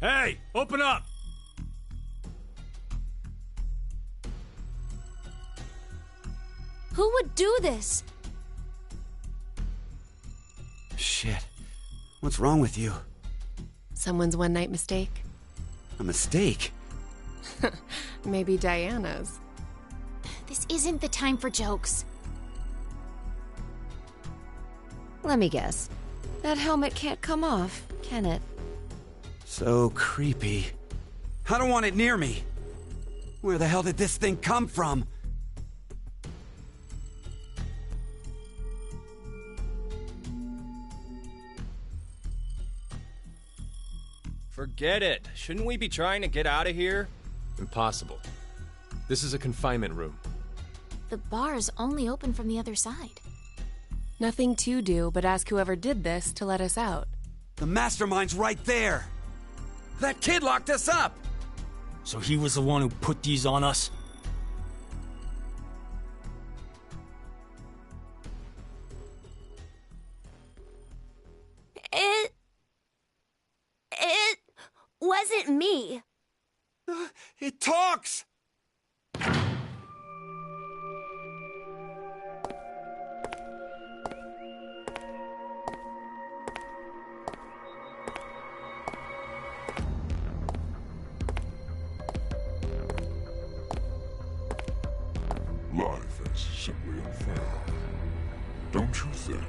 Hey, open up! Who would do this? Shit. What's wrong with you? Someone's one-night mistake? A mistake? Maybe Diana's. This isn't the time for jokes. Let me guess. That helmet can't come off, can it? So creepy. I don't want it near me. Where the hell did this thing come from? Forget it. Shouldn't we be trying to get out of here? Impossible. This is a confinement room. The bar's only open from the other side. Nothing to do but ask whoever did this to let us out. The mastermind's right there. That kid locked us up. So he was the one who put these on us? It wasn't me. It talks! Life is simply unfair. Don't you think?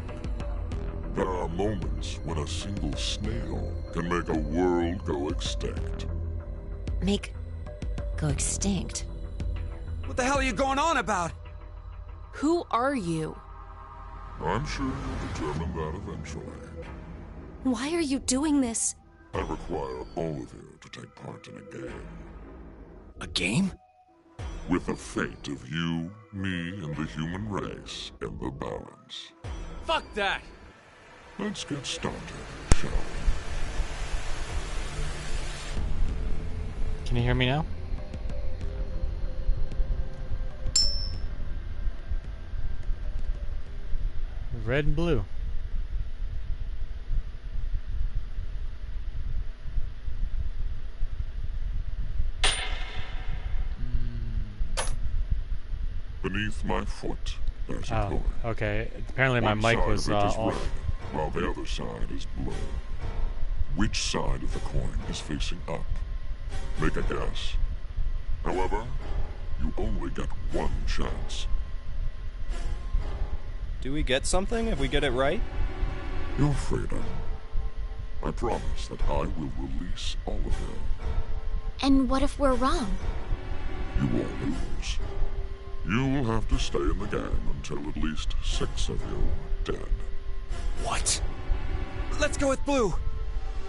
There are moments when a single snail can make a world go extinct. Go extinct? What the hell are you going on about? Who are you? I'm sure you'll determine that eventually. Why are you doing this? I require all of you to take part in a game. A game? With the fate of you, me, and the human race in the balance. Fuck that! Let's get started, shall we? Can you hear me now? Red and blue. Beneath my foot, there's a coin. Okay. Apparently my One mic side was of it is off. red, while the other side is blue. Which side of the coin is facing up? Make a guess. However, you only get one chance. Do we get something if we get it right? Your freedom. I promise that I will release all of you. And what if we're wrong? You won't lose. You will have to stay in the gang until at least 6 of you are dead. What? Let's go with blue.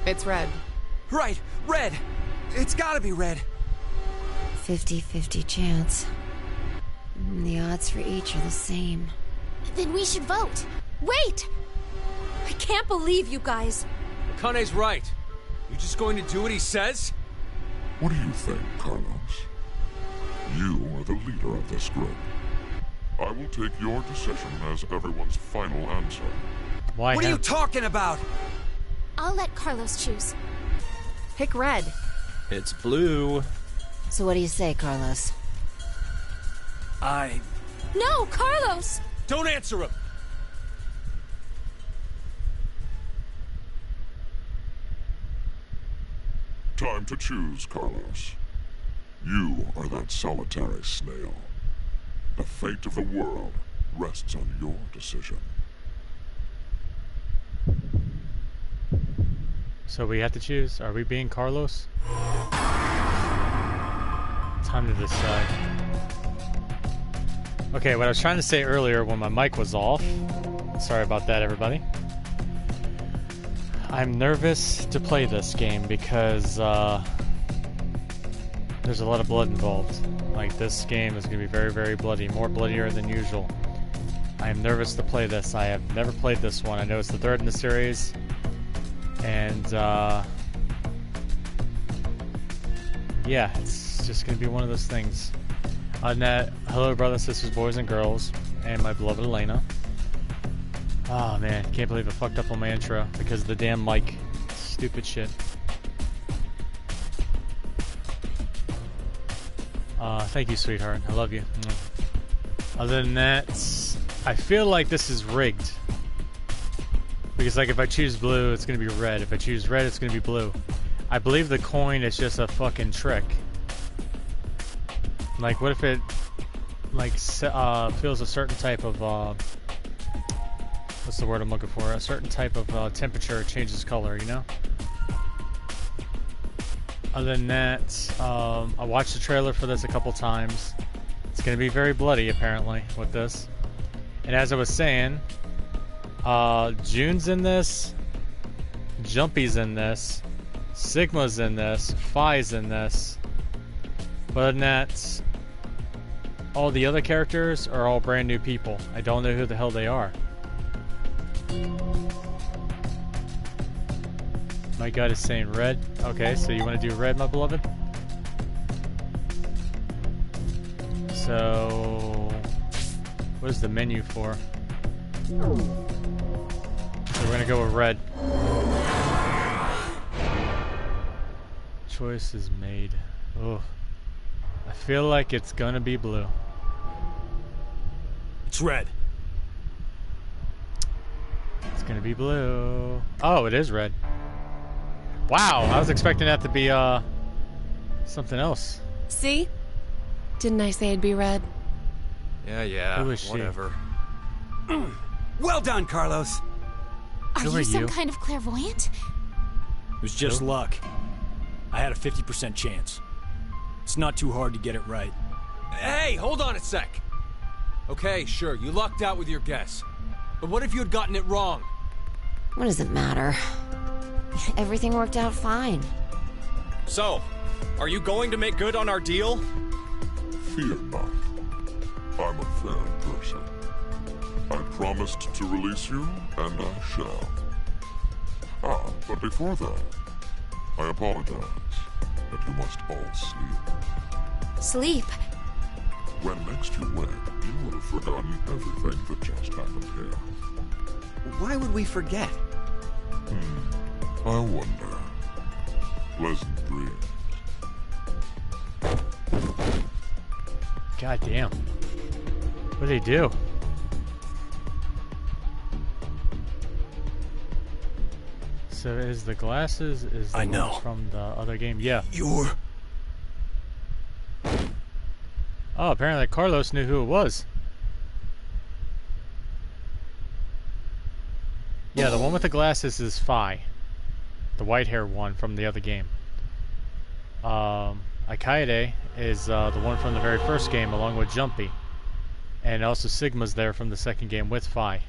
It's red. Right, red. It's gotta be red. 50-50 chance. The odds for each are the same. Then we should vote. Wait! I can't believe you guys. Akane's right. You just going to do what he says? What do you think, Carlos? You are the leader of this group. I will take your decision as everyone's final answer. Why? What are you talking about? I'll let Carlos choose. Pick red. It's blue. So what do you say, Carlos? No, Carlos! Don't answer him! Time to choose, Carlos. You are that solitary snail. The fate of the world rests on your decision. So we have to choose. Are we being Carlos? Time to decide. Okay, what I was trying to say earlier when my mic was off. Sorry about that, everybody. I'm nervous to play this game because there's a lot of blood involved. Like, this game is going to be very, very bloody. More bloodier than usual. I am nervous to play this. I have never played this one. I know it's the third in the series. And, yeah, it's just going to be one of those things. Hello, brothers, sisters, boys, and girls, and my beloved Elena. Oh, man, can't believe I fucked up on my intro because of the damn mic. Stupid shit. Thank you, sweetheart. I love you. Other than that, I feel like this is rigged. Because, like, if I choose blue, it's going to be red. If I choose red, it's going to be blue. I believe the coin is just a fucking trick. Like, what if it, like, feels a certain type of, what's the word I'm looking for? A certain type of temperature, it changes color, you know? Other than that, I watched the trailer for this a couple times. It's going to be very bloody, apparently, with this. And as I was saying, June's in this, Jumpy's in this, Sigma's in this, Phi's in this. But other than that, all the other characters are all brand new people. I don't know who the hell they are. My God is saying red. Okay, so you want to do red, my beloved? So, what is the menu for? So we're gonna go with red. Choice is made. Oh, I feel like it's gonna be blue. It's red. It's gonna be blue. Oh, it is red. Wow, I was expecting that to be something else. See? Didn't I say it'd be red? Yeah, Who is she? whatever. Well done, Carlos. Are Who you are some you? kind of clairvoyant? It was just Who? luck. I had a 50% chance. It's not too hard to get it right. Hey, hold on a sec. Okay, sure, you lucked out with your guess. But what if you had gotten it wrong? What does it matter? Everything worked out fine. So, are you going to make good on our deal? Fear not. I'm a fair person. I promised to release you, and I shall. But before that, I apologize that you must all sleep. Sleep? When next you wake, you will have forgotten everything that just happened here. Why would we forget? I wonder. Pleasant dreams. God damn. What did he do? So is the glasses is the I one know. from the other game? Yeah. You're... Oh, apparently Carlos knew who it was. Yeah, the one with the glasses is Phi. The white hair one from the other game. Akaide is the one from the very first game along with Jumpy. And also Sigma's there from the second game with Phi.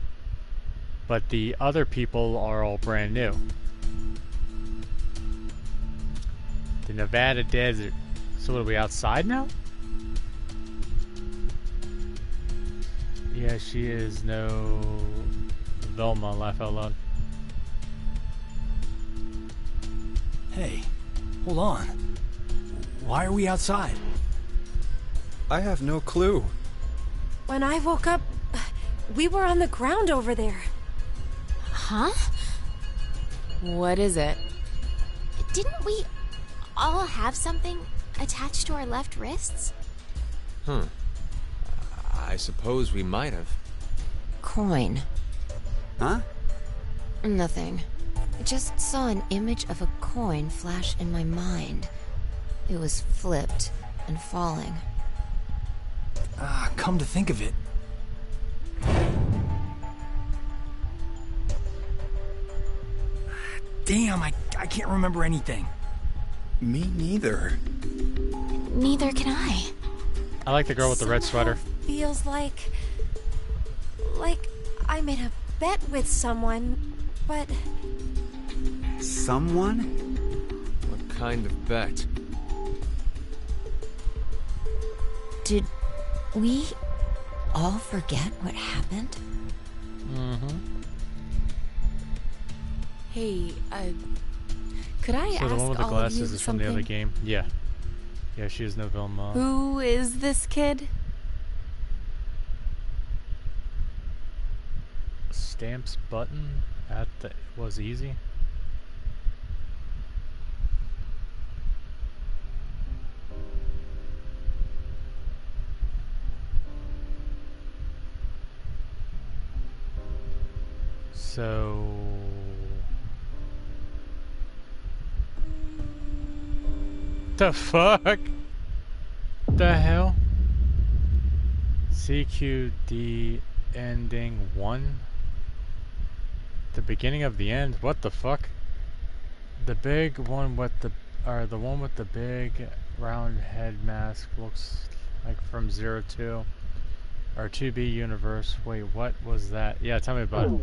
But the other people are all brand new. The Nevada Desert. So what, are we outside now? Yeah, she is no Velma, laugh out loud. Hey, hold on. Why are we outside? I have no clue. When I woke up, we were on the ground over there. Huh? What is it? Didn't we all have something attached to our left wrists? I suppose we might have. Coin. Huh? Nothing. I just saw an image of a coin flash in my mind. It was flipped and falling. Come to think of it. Damn, I can't remember anything. Me neither. Neither can I. I like the girl with the red sweater. Feels like I made a bet with someone, but Someone? What kind of bet? Did we all forget what happened? Mm-hmm. Hey, could I So ask the one with the all of you glasses is from the other something? game? Yeah. Yeah, she is no Velma. Who is this kid? Stamps button at the was easy. So... The fuck? The hell? CQD ending 1? The beginning of the end? What the fuck? The big one with the... Or the one with the big round head mask looks like from 02. Or 2B universe. Wait, what was that? Yeah, tell me about it.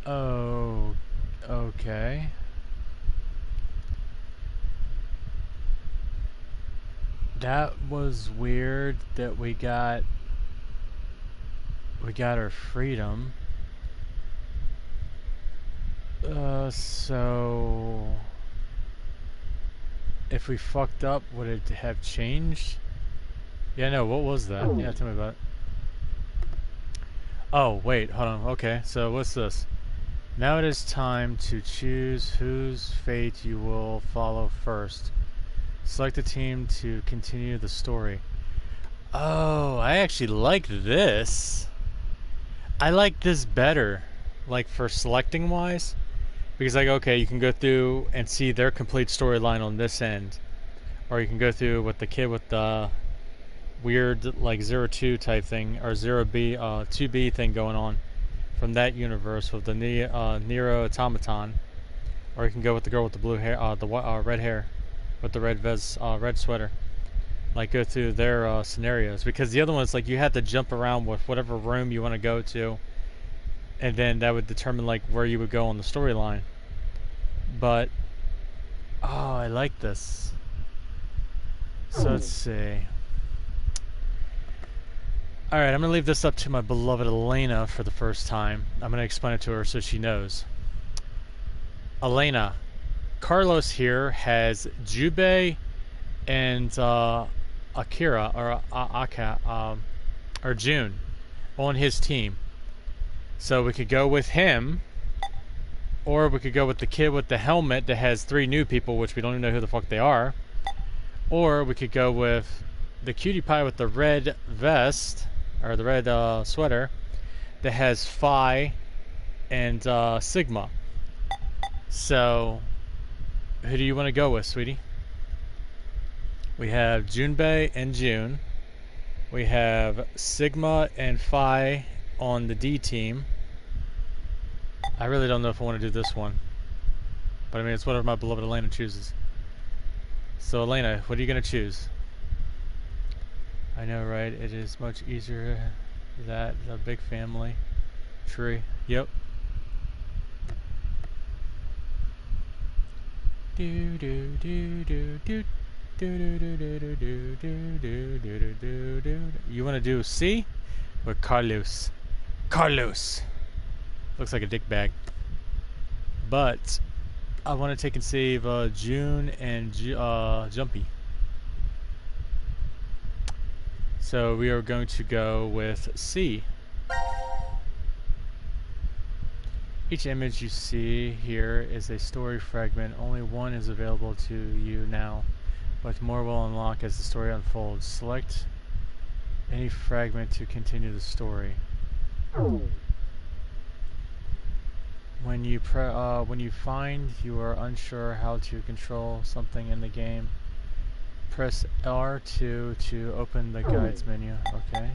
Oh... Okay. That was weird that we got our freedom. So if we fucked up, would it have changed? Yeah, no, what was that? Yeah, tell me about it. Oh, wait, hold on. Okay, so what's this? Now it is time to choose whose fate you will follow first. Select a team to continue the story. Oh, I actually like this. I like this better, like for selecting wise. Because like, okay, you can go through and see their complete storyline on this end. Or you can go through with the kid with the weird like 02 type thing, or 0B, 2B thing going on. From that universe with the Nero Automaton, or you can go with the girl with the blue hair, the red hair, with the red red sweater. Like go through their scenarios, because the other one's like you have to jump around with whatever room you want to go to, and then that would determine like where you would go on the storyline. But oh, I like this. So let's see. Alright, I'm going to leave this up to my beloved Elena for the first time. I'm going to explain it to her so she knows. Elena, Carlos here has Jubei and Akira, or Aka, or June, on his team. So we could go with him, or we could go with the kid with the helmet that has 3 new people, which we don't even know who the fuck they are. Or we could go with the cutie pie with the red vest, or the red sweater, that has Phi and Sigma. So, who do you want to go with, sweetie? We have Junbei and June. We have Sigma and Phi on the D team. I really don't know if I want to do this one. But I mean, it's whatever my beloved Elena chooses. So Elena, what are you going to choose? I know, right? It is much easier that a big family tree. Yep. Do do do do do do do do do do do do do do do. You want to do C or Carlos? Carlos looks like a dick bag, but I want to take and save June and Jumpy. So we are going to go with C. Each image you see here is a story fragment. Only one is available to you now, but more will unlock as the story unfolds. Select any fragment to continue the story. When you find you are unsure how to control something in the game, press R2 to open the guides menu. Okay.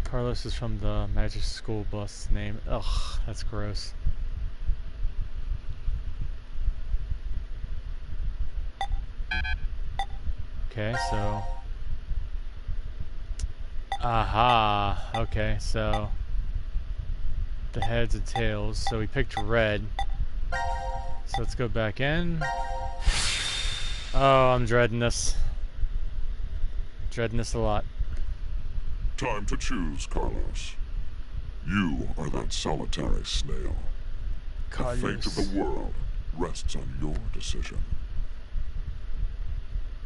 Carlos is from the Magic School Bus name. Ugh, that's gross. Okay, so... Aha! Okay, so... the heads and tails. So we picked red. So let's go back in. Oh, I'm dreading this. Dreading this a lot. Time to choose, Carlos. You are that solitary snail. Carlos. The fate of the world rests on your decision.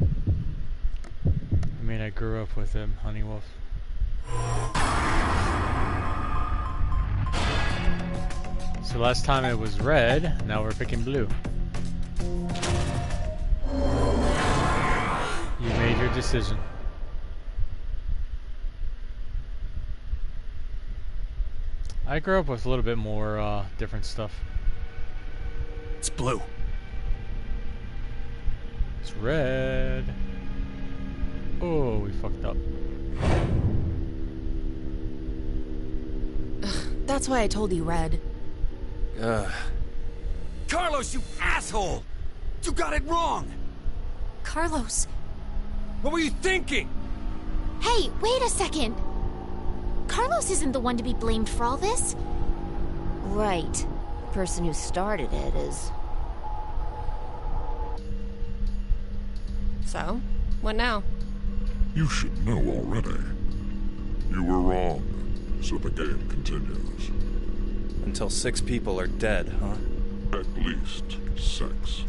I mean, I grew up with him, Honey Wolf. So last time it was red, now we're picking blue. You made your decision. I grew up with a little bit more different stuff. It's blue. It's red. Oh, we fucked up. That's why I told you red. Carlos, you asshole! You got it wrong! Carlos. What were you thinking? Hey, wait a second. Carlos isn't the one to be blamed for all this. Right. The person who started it is... So, what now? You should know already. You were wrong, so the game continues. Until 6 people are dead, huh? At least 6.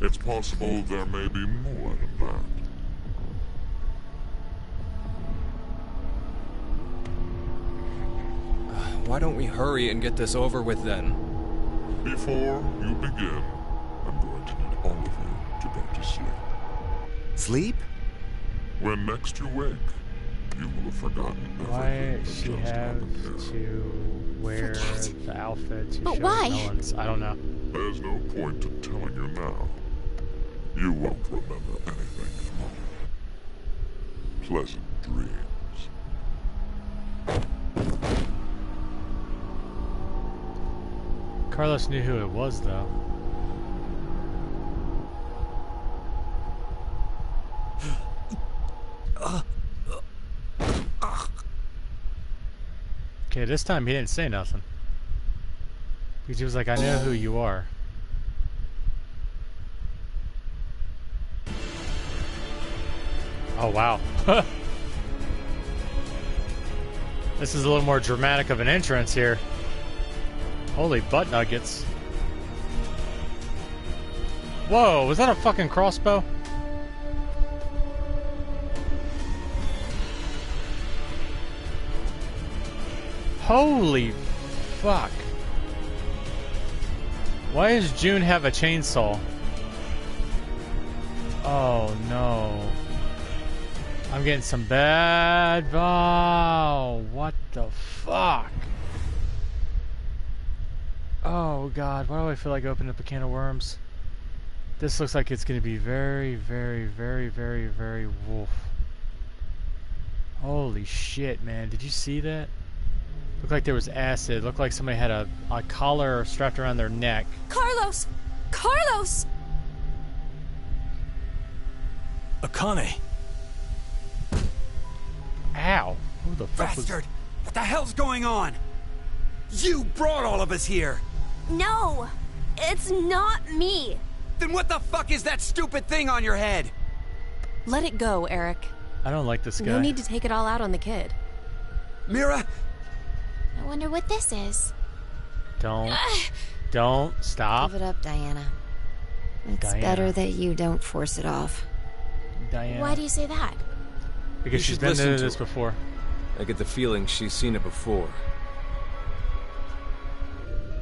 It's possible there may be more than that. Why don't we hurry and get this over with then? Before you begin, I'm going to need all of you to go to sleep. Sleep? When next you wake, you will have forgotten Why everything does she that just have happened here. to wear the outfit to But show why? Melons? I don't know. There's no point in telling you now. You won't remember anything tomorrow. Pleasant dreams. Carlos knew who it was, though. Okay, this time he didn't say nothing. Because he was like, I know who you are. Oh, wow. This is a little more dramatic of an entrance here. Holy butt nuggets. Whoa, was that a fucking crossbow? Holy fuck. Why does June have a chainsaw? Oh no. I'm getting some bad... Oh, what the fuck? Oh god, why do I feel like opening up a can of worms? This looks like it's gonna be very, very, very, very, very wolf. Holy shit, man. Did you see that? Looked like there was acid. Looked like somebody had a collar strapped around their neck. Carlos! Carlos! Akane. Ow. Who the fuck was... Bastard! What the hell's going on? You brought all of us here! No! It's not me! Then what the fuck is that stupid thing on your head? Let it go, Eric. I don't like this guy. No need to take it all out on the kid. Mira? I wonder what this is. Don't. Stop. Give it up, Diana. It's Diana. better that you don't force it off. Diana. Why do you say that? Because You she's should been listen through to this her. before. I get the feeling she's seen it before.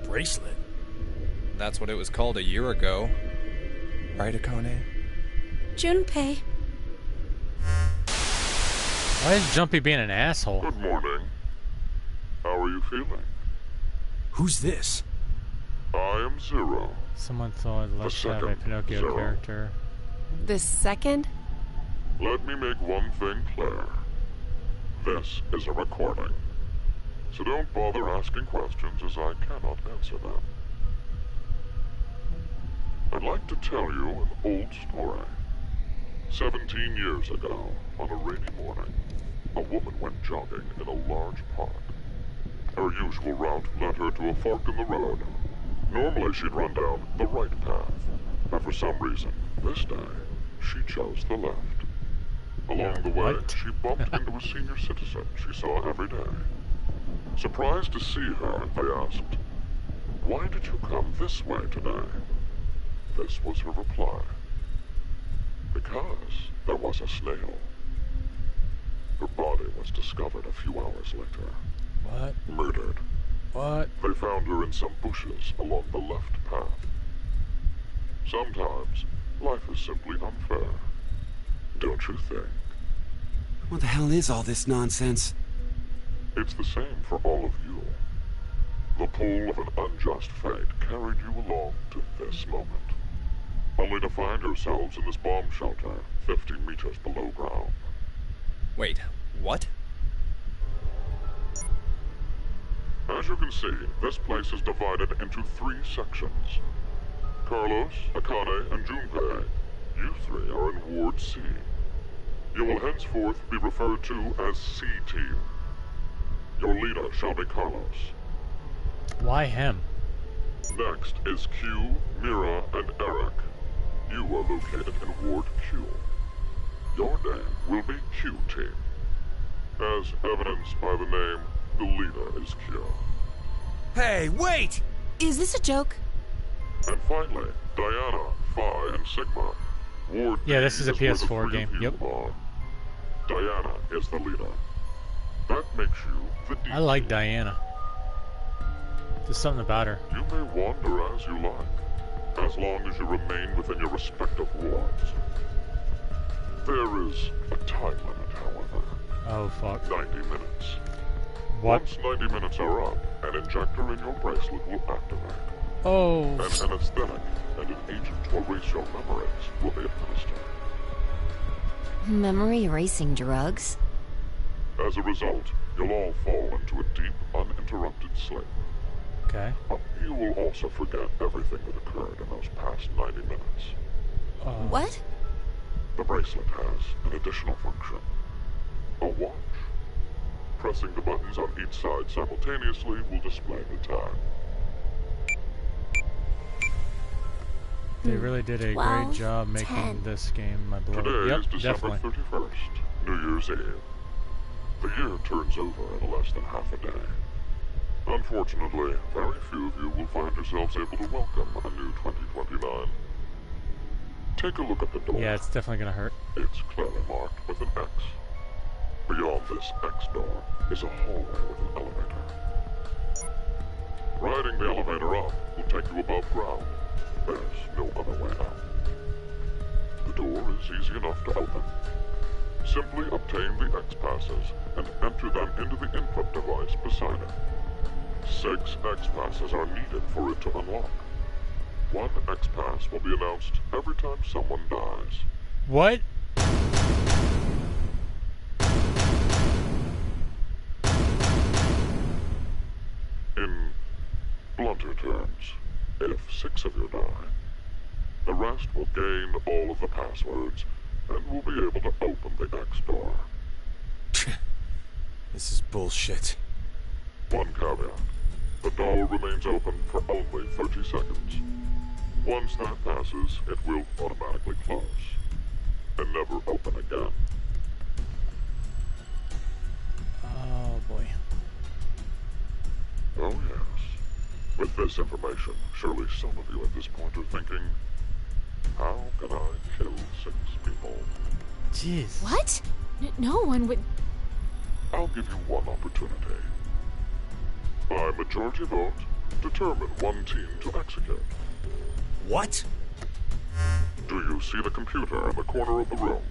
Bracelet. That's what it was called a year ago. Right, Akane? Junpei. Why is Jumpy being an asshole? Good morning. How are you feeling? Who's this? I am Zero. Someone thought let's have a second, Pinocchio Zero. character. The second? Let me make one thing clear. This is a recording. So don't bother asking questions as I cannot answer them. I'd like to tell you an old story. 17 years ago, on a rainy morning, a woman went jogging in a large park. Her usual route led her to a fork in the road. Normally she'd run down the right path, but for some reason, this day, she chose the left. Along the way, What? she bumped into a senior citizen she saw every day. Surprised to see her, they asked, "Why did you come this way today?" This was her reply. Because there was a snail. Her body was discovered a few hours later. What? Murdered. What? They found her in some bushes along the left path. Sometimes, life is simply unfair. Don't you think? What the hell is all this nonsense? It's the same for all of you. The pull of an unjust fate carried you along to this moment, only to find yourselves in this bomb shelter 50 meters below ground. Wait, what? As you can see, this place is divided into 3 sections. Carlos, Akane, and Junpei, you 3 are in Ward C. You will henceforth be referred to as C-Team. Your leader shall be Carlos. Why him? Next is Q, Mira, and Eric. You are located in Ward Q. Your name will be Q-Team. As evidenced by the name, the leader is Q. Hey, wait! Is this a joke? And finally, Diana, Phi, and Sigma. Ward Yeah, this is a D where the PS4 three game. of you Yep. are. Diana is the leader. That makes you the D. I like Diana. There's something about her. You may wander as you like, as long as you remain within your respective wards. There is a time limit, however. Oh, fuck. 90 minutes. What? Once 90 minutes are up, an injector in your bracelet will activate. Oh. An anesthetic and an agent to erase your memories will be administered. Memory erasing drugs? As a result, you'll all fall into a deep, uninterrupted sleep. Okay. You will also forget everything that occurred in those past 90 minutes. What? The bracelet has an additional function. A watch. Pressing the buttons on each side simultaneously will display the time. They really did a 12, great job making 10. this game my beloved. Today Yep, is December definitely. 31st, New Year's Eve. The year turns over in less than half a day. Unfortunately, very few of you will find yourselves able to welcome a new 2029. Take a look at the door. Yeah, it's definitely gonna hurt. It's clearly marked with an X. Beyond this X door is a hallway with an elevator. Riding the elevator up will take you above ground. There's no other way out. The door is easy enough to open. Simply obtain the X passes and enter them into the input device beside it. 6 X passes are needed for it to unlock. 1 X pass will be announced every time someone dies. What? In blunter terms, if 6 of you die, the rest will gain all of the passwords and will be able to open the X door. This is bullshit. One caveat. The door remains open for only 30 seconds. Once that passes, it will automatically close and never open again. Oh boy. Oh yes. With this information, surely some of you at this point are thinking, how can I kill 6 people? Jeez. What? No one would... I'll give you one opportunity. By majority vote, determine one team to execute. What? Do you see the computer in the corner of the room?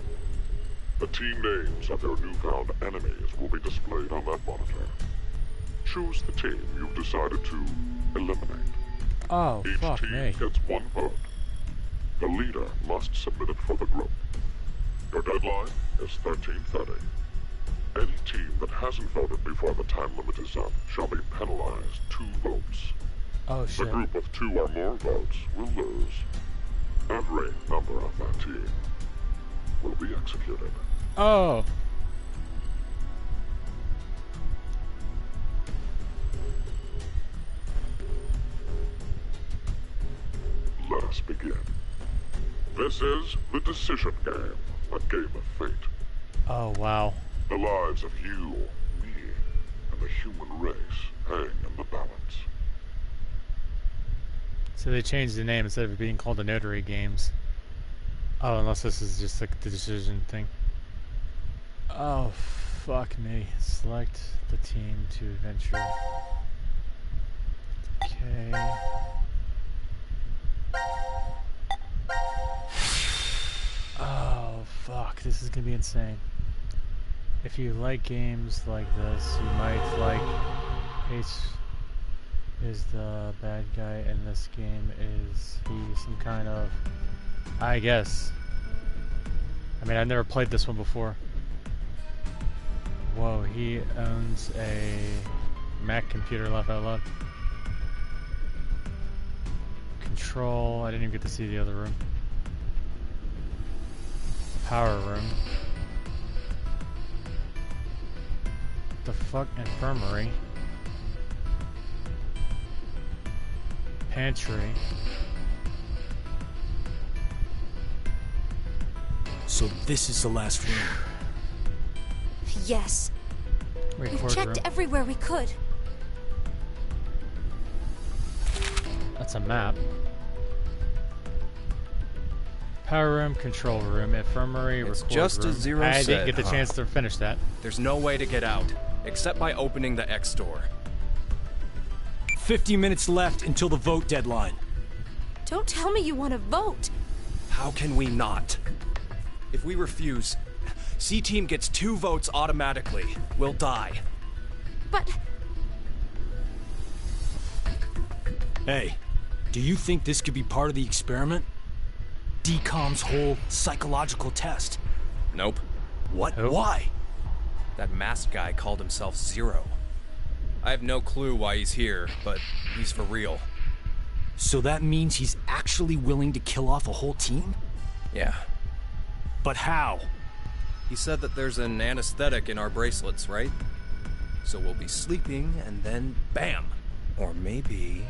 The team names of your newfound enemies will be displayed on that monitor. Choose the team you've decided to eliminate. Oh, Each fuck team me. gets 1 vote. The leader must submit it for the group. Your deadline is 13:30. Any team that hasn't voted before the time limit is up shall be penalized 2 votes. Oh The shit. group with 2 or more votes will lose. Every member of that team will be executed. Oh. Let us begin. This is the Decision Game, a game of fate. Oh wow. The lives of you, me, and the human race hang in the balance. So they changed the name instead of it being called the Notary Games. Oh, unless this is just like the decision thing. Oh, fuck me. Select the team to adventure. Okay. Oh, fuck. This is gonna be insane. If you like games like this, you might like Is the bad guy in this game, is he some kind of... I guess. I mean, I've never played this one before. Whoa, he owns a Mac computer, laugh out loud. Control, I didn't even get to see the other room. Power room. The fuck? Infirmary. Pantry. So this is the last room. Yes. We've checked everywhere we could. That's a map. Power room, control room, infirmary, It's record just room. as Zero I said, didn't get the chance to finish that. There's no way to get out, except by opening the X door. 50 minutes left until the vote deadline. Don't tell me you want to vote. How can we not? If we refuse, C-Team gets 2 votes automatically. We'll die. But... Hey, do you think this could be part of the experiment? DCOM's whole psychological test. Nope. What? Who? Why? That masked guy called himself Zero. I have no clue why he's here, but he's for real. So that means he's actually willing to kill off a whole team? Yeah. But how? He said that there's an anesthetic in our bracelets, right? So we'll be sleeping, and then bam! Or maybe...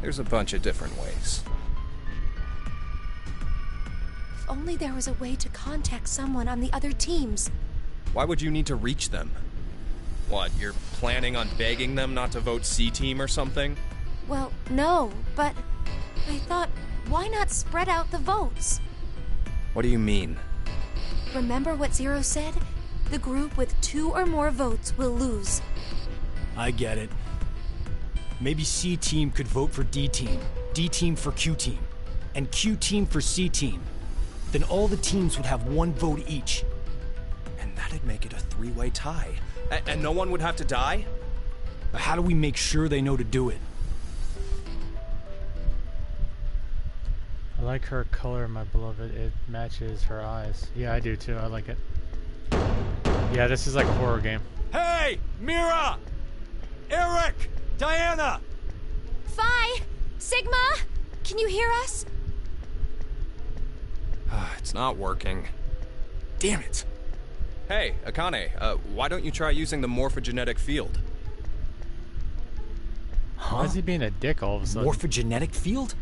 There's a bunch of different ways. if only there was a way to contact someone on the other teams. Why would you need to reach them? What, you're planning on begging them not to vote C-Team or something? Well, no, but I thought, why not spread out the votes? What do you mean? Remember what Zero said? The group with 2 or more votes will lose. I get it. Maybe C-Team could vote for D-Team, D-Team for Q-Team, and Q-Team for C-Team. Then all the teams would have 1 vote each. And that'd make it a 3-way tie. And no one would have to die? How do we make sure they know to do it? I like her color, my beloved. It matches her eyes. Yeah, I do too. I like it. Yeah, this is like a horror game. Hey! Mira! Eric! Diana! Phi! Sigma! Can you hear us? It's not working. Damn it! Hey, Akane, why don't you try using the morphogenetic field? Why is he being a dick all of a sudden? Morphogenetic field?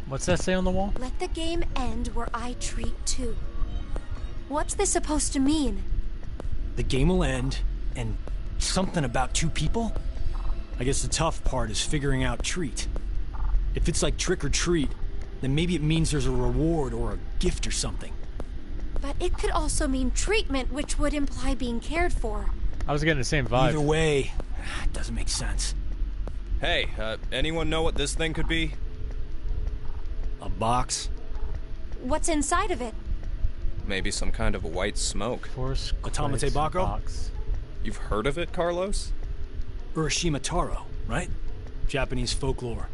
What's that say on the wall? Let the game end where I treat 2. What's this supposed to mean? The game will end, and something about 2 people? I guess the tough part is figuring out treat. If it's like trick or treat, then maybe it means there's a reward or a gift or something. But it could also mean treatment, which would imply being cared for. I was getting the same vibe. Either way, it doesn't make sense. Hey, anyone know what this thing could be? A box? What's inside of it? Maybe some kind of white smoke. Force Automate Bako? box. You've heard of it, Carlos? Urashima Taro, right? Japanese folklore.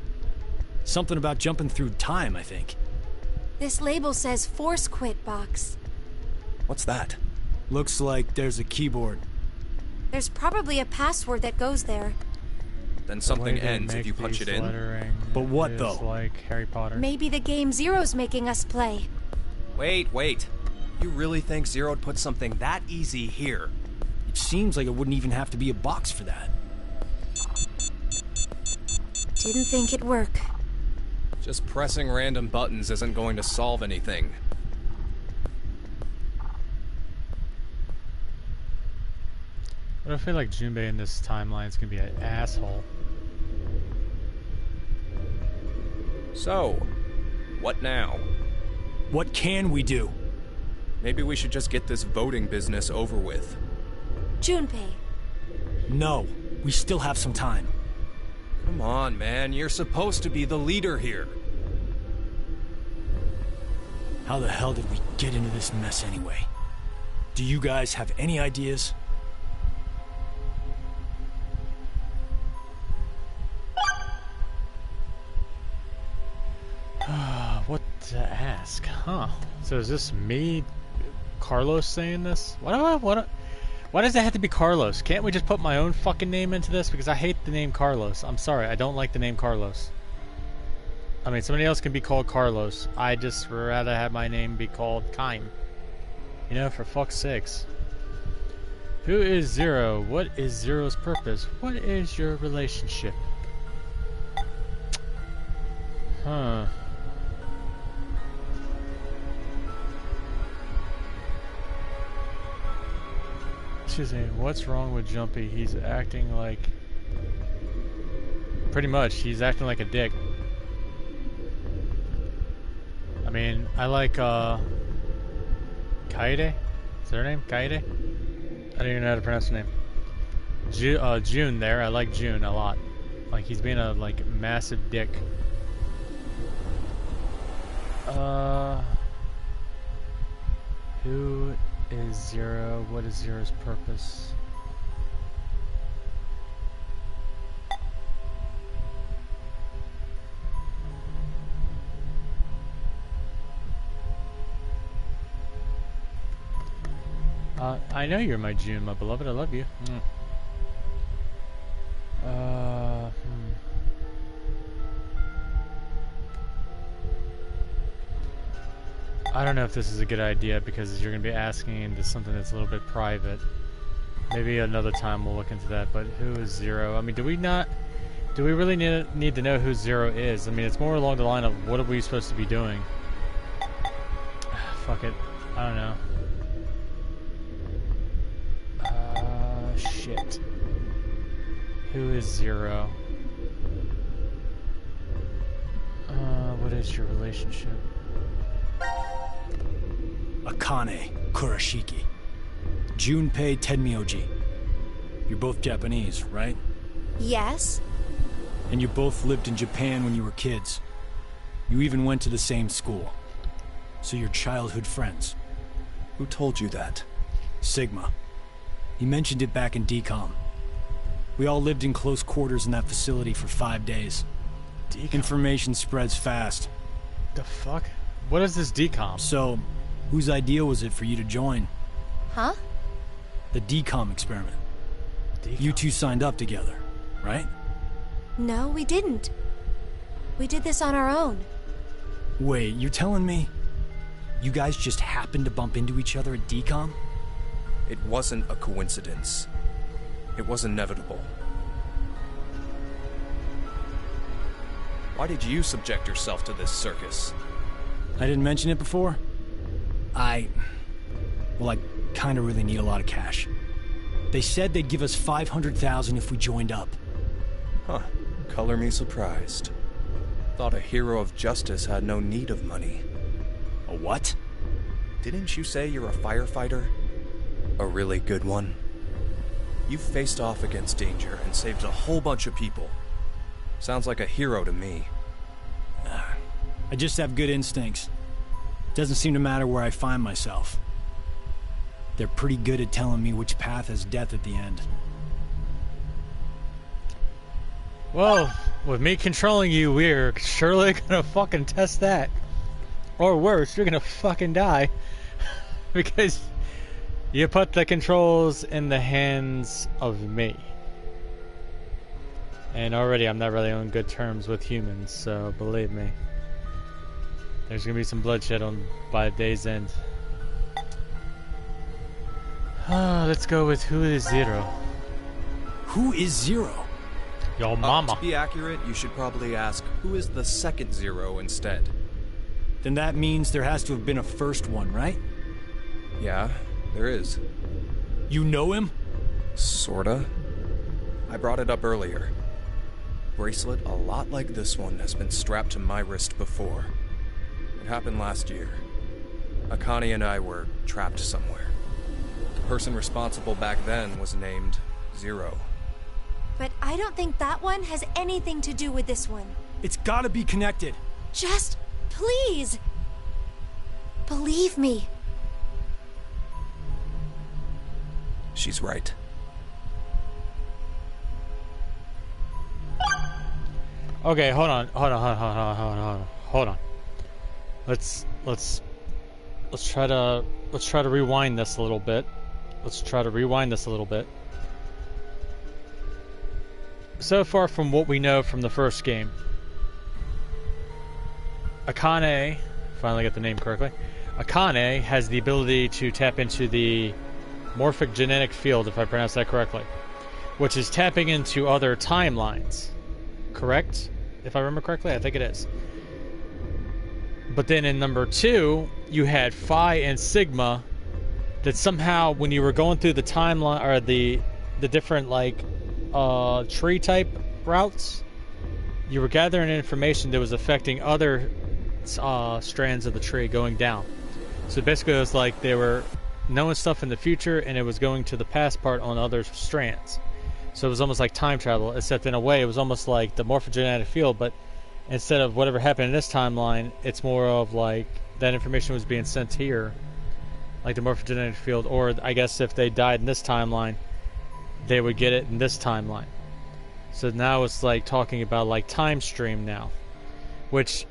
Something about jumping through time, I think. This label says Force Quit Box. What's that? Looks like there's a keyboard. There's probably a password that goes there. Then something ends if you punch it in. But what, though? Like Harry Potter. Maybe the game Zero's making us play. Wait. You really think Zero'd put something that easy here? It seems like it wouldn't even have to be a box for that. Didn't think it'd work. Just pressing random buttons isn't going to solve anything. But I feel like Junpei in this timeline is gonna be an asshole. So, what now? What can we do? Maybe we should just get this voting business over with. Junpei. No, we still have some time. Come on, man. You're supposed to be the leader here. How the hell did we get into this mess anyway? Do you guys have any ideas? What to ask? Huh. So is this me, Carlos, saying this? Why does it have to be Carlos? Can't we just put my own fucking name into this? Because I hate the name Carlos. I'm sorry, I don't like the name Carlos. I mean, somebody else can be called Carlos. I just rather have my name be called Kime. You know, for fuck's sakes. Who is Zero? What is Zero's purpose? What is your relationship? Huh. Excuse me, what's wrong with Jumpy? He's acting like... Pretty much, he's acting like a dick. I mean, I like, Kaede? Is that her name? Kaede? I don't even know how to pronounce her name. June there, I like June a lot. Like, he's being a, like, massive dick. Who is Zero? What is Zero's purpose? I know you're my June, my beloved. I love you. I don't know if this is a good idea because you're going to be asking into something that's a little bit private. Maybe another time we'll look into that, but who is Zero? I mean, do we really need to know who Zero is? I mean, it's more along the line of what are we supposed to be doing? Fuck it. I don't know. Shit. Who is Zero? What is your relationship? Akane Kurashiki. Junpei Tenmyoji. You're both Japanese, right? Yes. And you both lived in Japan when you were kids. You even went to the same school. So you're childhood friends. Who told you that? Sigma. He mentioned it back in DCOM. We all lived in close quarters in that facility for 5 days. DCOM? Information spreads fast. The fuck? What is this DCOM? So, whose idea was it for you to join? Huh? The DCOM experiment. DCOM? You two signed up together, right? No, we didn't. We did this on our own. Wait, you're telling me you guys just happened to bump into each other at DCOM? It wasn't a coincidence. It was inevitable. Why did you subject yourself to this circus? I didn't mention it before? I kinda really need a lot of cash. They said they'd give us 500,000 if we joined up. Huh. Color me surprised. Thought a hero of justice had no need of money. A what? Didn't you say you're a firefighter? A really good one? You've faced off against danger and saved a whole bunch of people. Sounds like a hero to me. I just have good instincts. Doesn't seem to matter where I find myself. They're pretty good at telling me which path has death at the end. Well, with me controlling you, we're surely gonna fucking test that. Or worse, you're gonna fucking die. Because you put the controls in the hands of me. And already I'm not really on good terms with humans, so believe me. There's gonna be some bloodshed by day's end. Let's go with who is Zero. Who is Zero? Yo mama. To be accurate, you should probably ask, who is the second Zero instead? Then that means there has to have been a first one, right? Yeah, there is. You know him? Sorta. I brought it up earlier. Bracelet a lot like this one has been strapped to my wrist before. It happened last year. Akane and I were trapped somewhere. The person responsible back then was named Zero. But I don't think that one has anything to do with this one. It's gotta be connected. Just, please, believe me. she's right. Okay, hold on. Let's try to rewind this a little bit. So far from what we know from the first game, Akane, finally got the name correctly, Akane has the ability to tap into the morphic genetic field, if I pronounce that correctly, which is tapping into other timelines. Correct? If I remember correctly, I think it is. But then in number 2, you had Phi and Sigma that somehow, when you were going through the timeline, or the different, like, tree type routes, you were gathering information that was affecting other strands of the tree going down. So basically it was like they were knowing stuff in the future, and it was going to the past part on other strands. So it was almost like time travel, except in a way it was almost like the morphogenetic field, but instead of whatever happened in this timeline, it's more of like that information was being sent here, like the morphogenetic field, or I guess if they died in this timeline, they would get it in this timeline. So now it's like talking about like time stream now, which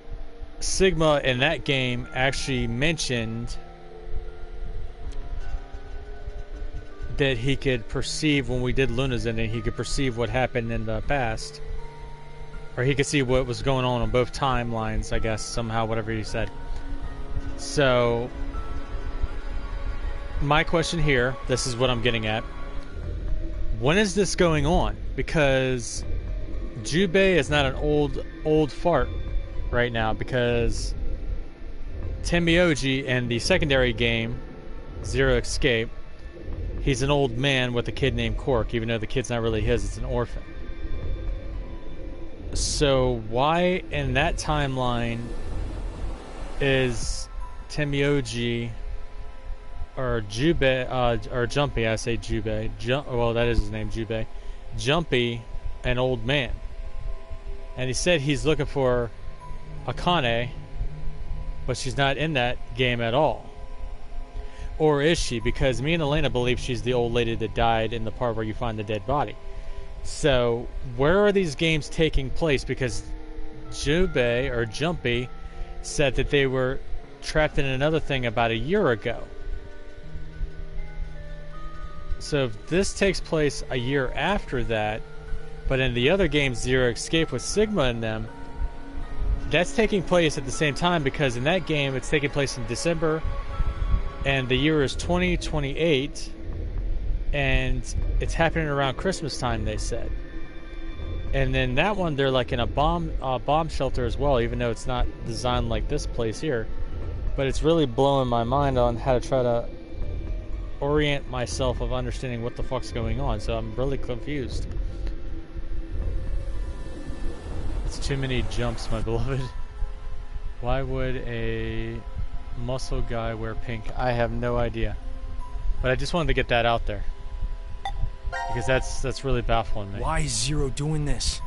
Sigma in that game actually mentioned that he could perceive, when we did Luna's ending, he could perceive what happened in the past. Or he could see what was going on both timelines, I guess, somehow, whatever he said. So, my question here, this is what I'm getting at. When is this going on? Because Jubei is not an old fart right now, because Tenmyoji in the secondary game, Zero Escape, he's an old man with a kid named Cork, even though the kid's not really his, it's an orphan. So why in that timeline is Tenmyoji or Jubei, or Jumpy, I say Jubei, well that is his name, Jubei, Jumpy, an old man? And he said he's looking for Akane, but she's not in that game at all. Or is she? Because me and Elena believe she's the old lady that died in the part where you find the dead body. So, where are these games taking place? Because Jubei, or Jumpy, said that they were trapped in another thing about a year ago. So, if this takes place a year after that, but in the other game, Zero Escape with Sigma in them, that's taking place at the same time, because in that game, it's taking place in December, and the year is 2028, and it's happening around Christmas time, they said. And then that one, they're like in a bomb shelter as well, even though it's not designed like this place here. But it's really blowing my mind on how to try to orient myself of understanding what the fuck's going on, so I'm really confused. It's too many jumps, my beloved. Why would a muscle guy wear pink? I have no idea, but I just wanted to get that out there because that's really baffling me. Why is Zero doing this?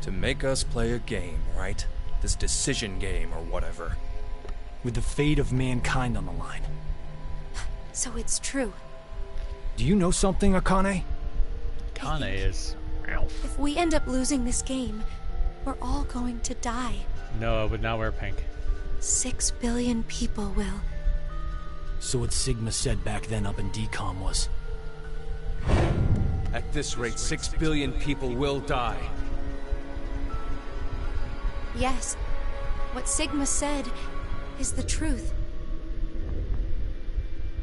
To make us play a game, right? This decision game or whatever. With the fate of mankind on the line. So it's true. Do you know something, Akane? Akane is... If we end up losing this game, we're all going to die. No, I would not wear pink. 6 billion people will. So what Sigma said back then up in DCOM was... At this rate, 6 billion people will die. Yes. What Sigma said is the truth.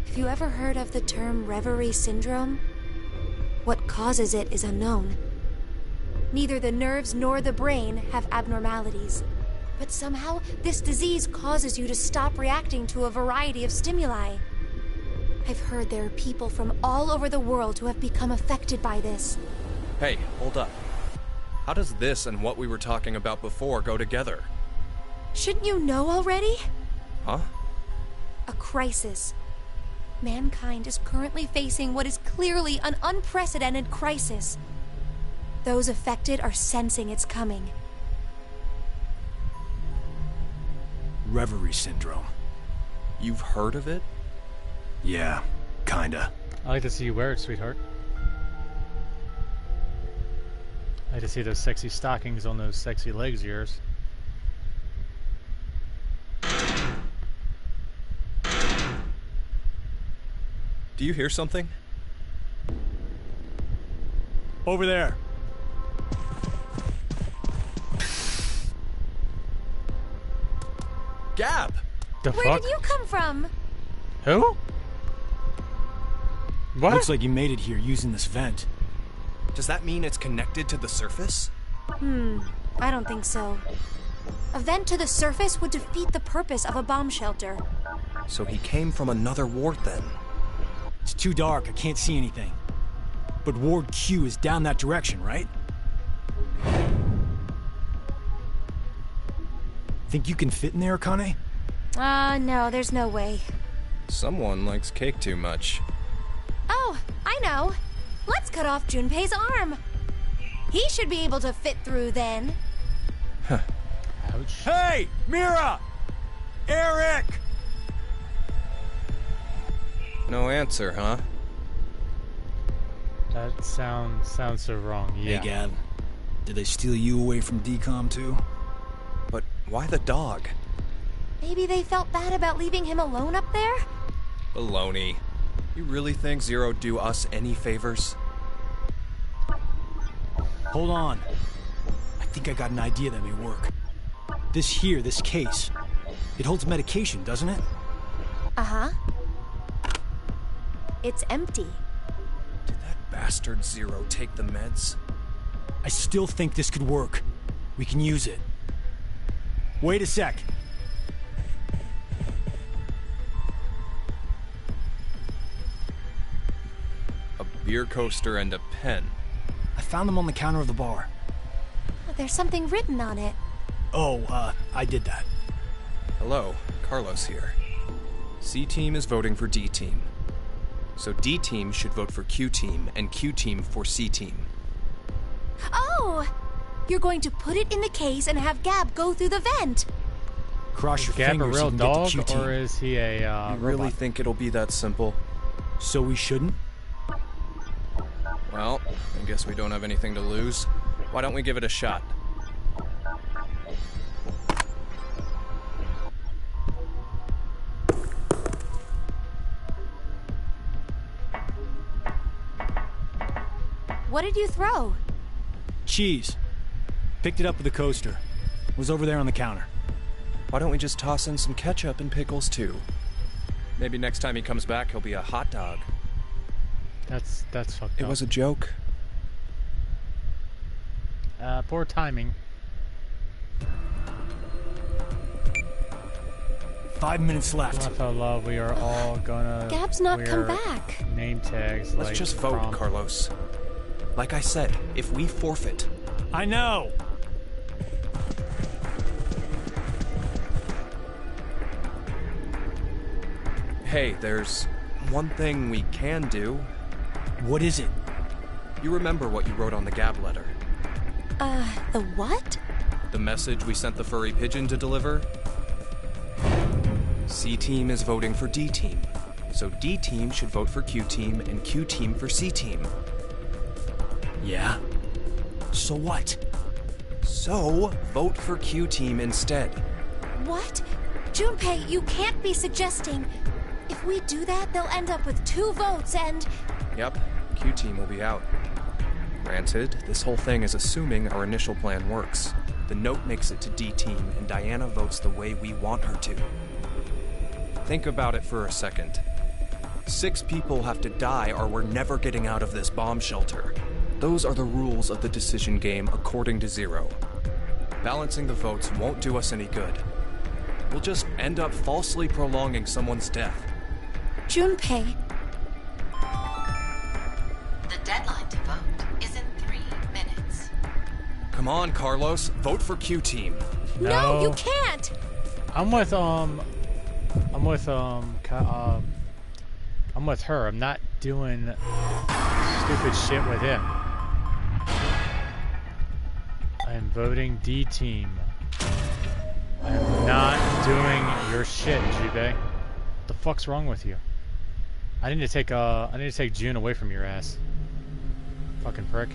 Have you ever heard of the term Reverie Syndrome? What causes it is unknown. Neither the nerves nor the brain have abnormalities. But somehow, this disease causes you to stop reacting to a variety of stimuli. I've heard there are people from all over the world who have become affected by this. Hey, hold up. How does this and what we were talking about before go together? Shouldn't you know already? Huh? A crisis. Mankind is currently facing what is clearly an unprecedented crisis. Those affected are sensing it's coming. Reverie Syndrome. You've heard of it? Yeah, kinda. I like to see you wear it, sweetheart. I like to see those sexy stockings on those sexy legs of yours. Do you hear something? Over there. Gab! The Where fuck? did you come from? Who? What? Looks like you made it here using this vent. Does that mean it's connected to the surface? I don't think so. A vent to the surface would defeat the purpose of a bomb shelter. So he came from another ward then. It's too dark, I can't see anything. But Ward Q is down that direction, right? Think you can fit in there, Akane? No, there's no way. Someone likes cake too much. Oh, I know. Let's cut off Junpei's arm. He should be able to fit through then. Ouch. Hey! Mira! Eric! No answer, huh? That sounds so wrong. Yeah. Hey, Gab. Did they steal you away from DCOM too? But why the dog? Maybe they felt bad about leaving him alone up there? Baloney. You really think Zero'd do us any favors? Hold on. I think I got an idea that may work. This case. It holds medication, doesn't it? Uh-huh. It's empty. Did that bastard Zero take the meds? I still think this could work. We can use it. Wait a sec. A beer coaster and a pen. I found them on the counter of the bar. There's something written on it. Oh, I did that. Hello, Carlos here. C-Team is voting for D-Team. So D-Team should vote for Q-Team, and Q-Team for C-Team. Oh! You're going to put it in the case and have Gab go through the vent. Cross your Is Gab a fingers so real you can get dog, the Q-Team. or is he a You really robot? think it'll be that simple? So we shouldn't? Well, I guess we don't have anything to lose. Why don't we give it a shot? What did you throw? Cheese. Picked it up with the coaster. Was over there on the counter. Why don't we just toss in some ketchup and pickles too? Maybe next time he comes back, he'll be a hot dog. That's fucked up. It was a joke. Poor timing. 5 minutes left. Love, we are all gonna. Gab's not come wear back. Name tags. Let's like just vote, prom. Carlos. Like I said, if we forfeit, I know. hey, there's one thing we can do. What is it? You remember what you wrote on the Gab letter? The what? The message we sent the furry pigeon to deliver? C-Team is voting for D-Team. So D-Team should vote for Q-Team and Q-Team for C-Team. Yeah? So what? So, vote for Q-Team instead. What? Junpei, you can't be suggesting. If we do that, they'll end up with 2 votes and... Yep, Q-Team will be out. Granted, this whole thing is assuming our initial plan works. The note makes it to D-Team, and Diana votes the way we want her to. Think about it for a second. 6 people have to die or we're never getting out of this bomb shelter. Those are the rules of the decision game according to Zero. Balancing the votes won't do us any good. We'll just end up falsely prolonging someone's death. Junpei, The deadline to vote is in 3 minutes. Come on, Carlos, vote for Q-Team. no, you can't! I'm with her. I'm not doing stupid shit with him. I'm voting D team. I'm not doing your shit, Jubei. What the fuck's wrong with you? I need to take June away from your ass. Fucking prick.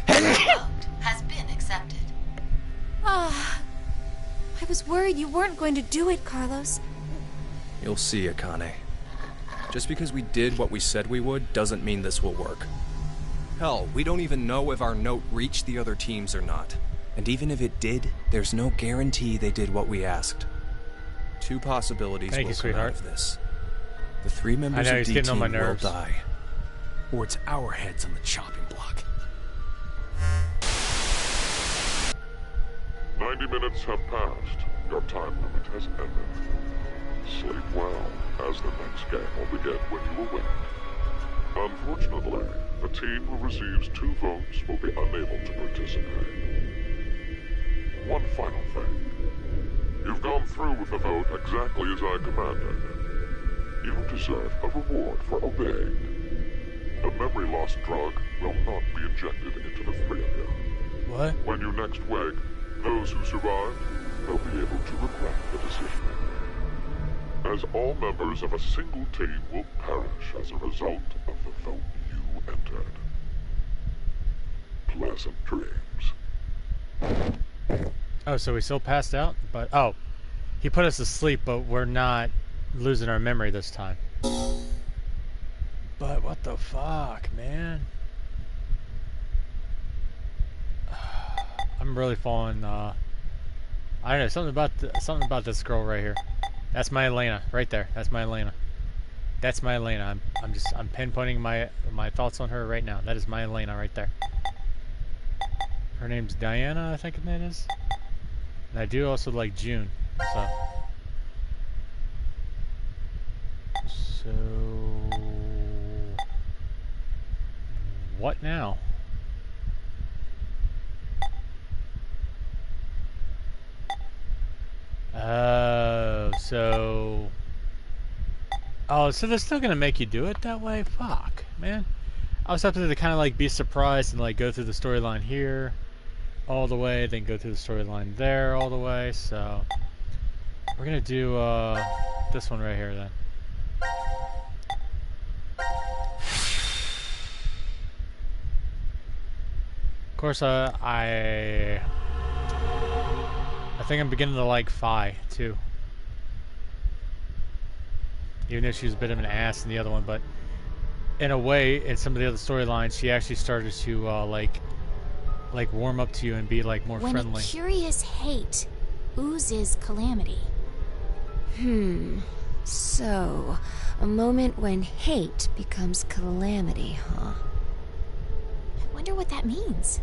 Vote has been accepted. Ah, I was worried you weren't going to do it, Carlos. You'll see, Akane. Just because we did what we said we would doesn't mean this will work. Hell, we don't even know if our note reached the other teams or not. And even if it did, there's no guarantee they did what we asked. Two possibilities will come out of this. The 3 members of D Team will die. Or it's our heads on the chopping block. 90 minutes have passed. Your time limit has ended. Sleep well, as the next game will begin when you awake. Unfortunately, the team who receives 2 votes will be unable to participate. One final thing. You've gone through with the vote exactly as I commanded. You deserve a reward for obeying. The memory loss drug will not be injected into the 3 of you. What? When you next wake, those who survive will be able to regret the decision they made. As all members of a single team will perish as a result of the vote you entered. Pleasant dreams. Oh, so we still passed out? But, oh. He put us to sleep, but we're not losing our memory this time. But what the fuck, man? I'm really falling, I don't know, something about this girl right here. That's my Elena, right there. That's my Elena. That's my Elena. I'm pinpointing my thoughts on her right now. That is my Elena right there. Her name's Diana, I think that is. And I do also like June. So what now? So they're still gonna make you do it that way? Fuck, man. I was hoping to kind of like be surprised and like go through the storyline here all the way, then go through the storyline there all the way. So we're gonna do this one right here then. Of course, I think I'm beginning to like Fi too. Even though she was a bit of an ass in the other one, but in a way, in some of the other storylines, she actually started to like warm up to you and be like more friendly. When a curious hate oozes calamity. So, a moment when hate becomes calamity, huh? I wonder what that means.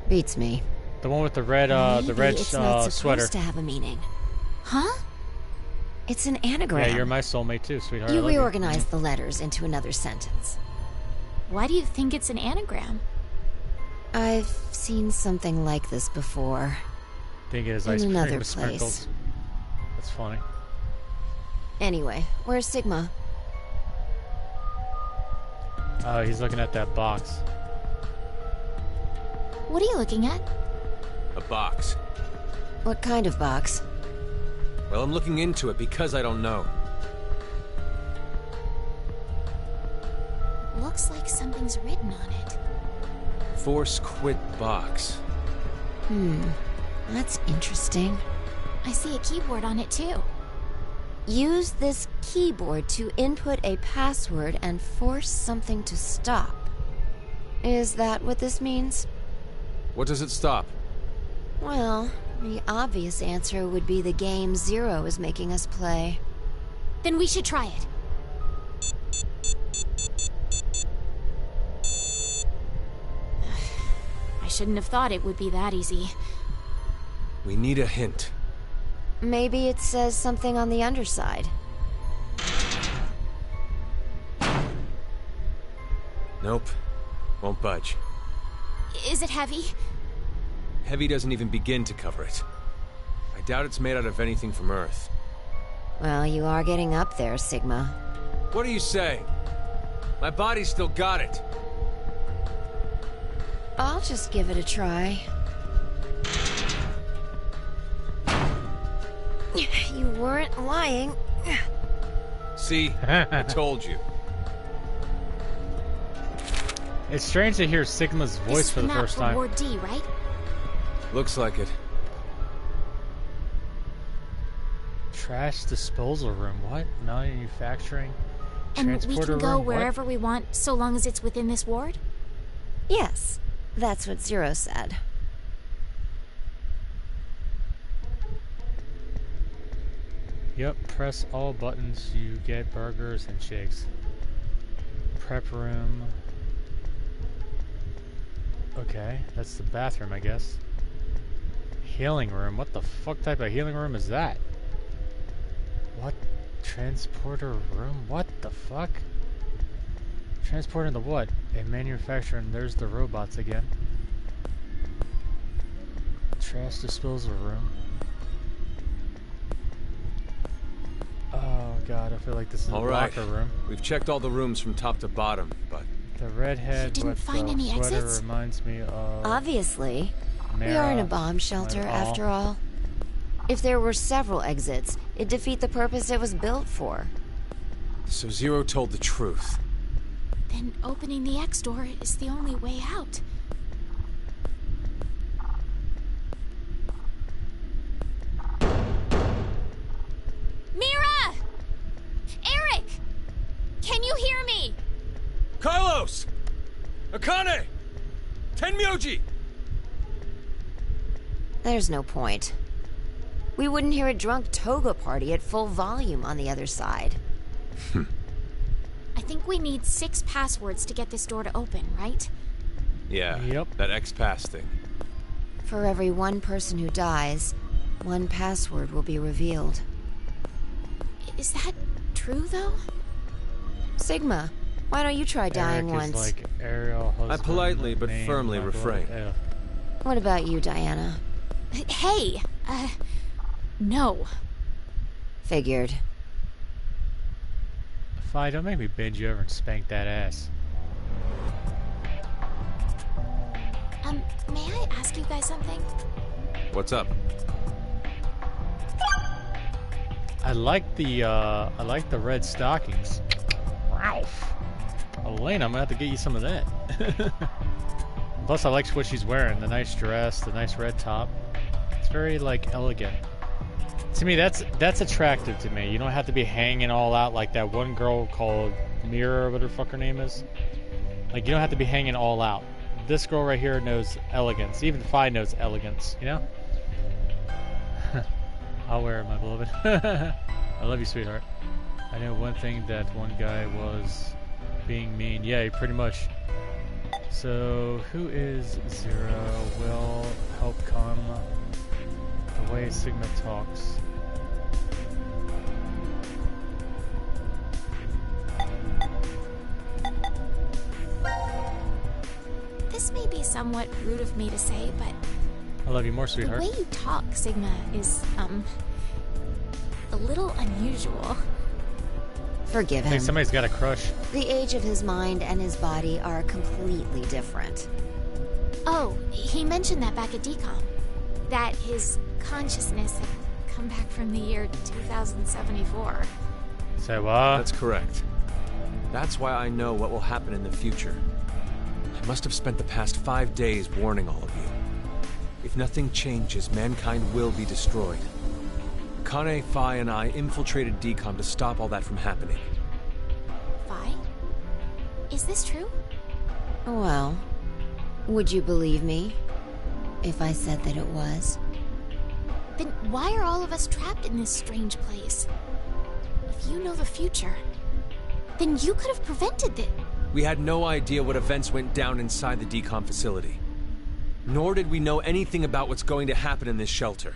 Beats me. The one with the red, it's not supposed sweater. to have a meaning. Huh? It's an anagram. Yeah, you're my soulmate too, sweetheart. You reorganized the letters into another sentence. Why do you think it's an anagram? I've seen something like this before. I think it is in ice cream another with place. sprinkles. That's funny. Anyway, where's Sigma? Oh, he's looking at that box. What are you looking at? A box. What kind of box? Well, I'm looking into it because I don't know. Looks like something's written on it. Force quit box. That's interesting. I see a keyboard on it too. Use this keyboard to input a password and force something to stop. Is that what this means? What does it stop? Well, the obvious answer would be the game Zero is making us play. Then we should try it. I shouldn't have thought it would be that easy. We need a hint. Maybe it says something on the underside. Nope. Won't budge. Is it heavy? Heavy doesn't even begin to cover it. I doubt it's made out of anything from Earth. Well, you are getting up there, Sigma. What are you saying? My body's still got it. I'll just give it a try. You weren't lying. See? I told you. It's strange to hear Sigma's voice for the first time. Ward D, right? Looks like it. Trash disposal room. What? Manufacturing? And we Transporter can go room? wherever we want, so long as it's within this ward? Yes, that's what Zero said. Yep, press all buttons, you get burgers and shakes. Prep room. Okay, that's the bathroom, I guess. Healing room. What the fuck type of healing room is that? What? Transporter room? What the fuck? Transporting the what? A manufacturer, and there's the robots again. Trash disposal room. Oh god, I feel like this is a locker room. We've checked all the rooms from top to bottom, but... The redhead You didn't with find the any sweater exits? reminds me of... Obviously. We Mara, are in a bomb shelter, after all. If there were several exits, it'd defeat the purpose it was built for. So Zero told the truth. Then opening the X door is the only way out. Mira! Eric! Can you hear me? Carlos! Akane! Tenmyoji! There's no point. We wouldn't hear a drunk toga party at full volume on the other side. I think we need 6 passwords to get this door to open, right? Yeah, Yep. that X-Pass thing. For every one person who dies, one password will be revealed. Is that true, though? Sigma, why don't you try dying Eric once? is like Ariel husband, I politely but name, firmly my refrain. blood. Ugh. What about you, Diana? Hey! No. Figured. Fi, don't make me bend you over and spank that ass. May I ask you guys something? What's up? I like the red stockings. Ralph. Elena, I'm gonna have to get you some of that. Plus, I like what she's wearing. The nice dress, the nice red top. It's very, like, elegant. To me, that's attractive to me. You don't have to be hanging all out like that one girl called Mira, whatever the fuck her name is. Like, you don't have to be hanging all out. This girl right here knows elegance. Even Fi knows elegance, you know? I'll wear it, my beloved. I love you, sweetheart. I know one thing, that one guy was being mean. Yeah, pretty much. So, who is Zero? Will help calm the way Sigma talks. This may be somewhat rude of me to say, but I love you more, sweetheart. the way you talk, Sigma, is, a little unusual. Forgive I think him. somebody's got a crush. The age of his mind and his body are completely different. Oh, he mentioned that back at DCOM. That his consciousness had come back from the year 2074. Say what? That's correct. That's why I know what will happen in the future. I must have spent the past 5 days warning all of you. If nothing changes, mankind will be destroyed. Kane, Fi, and I infiltrated DCOM to stop all that from happening. Fi? Is this true? Well, would you believe me if I said that it was? Then why are all of us trapped in this strange place? If you know the future, then you could have prevented it. We had no idea what events went down inside the DCOM facility. Nor did we know anything about what's going to happen in this shelter.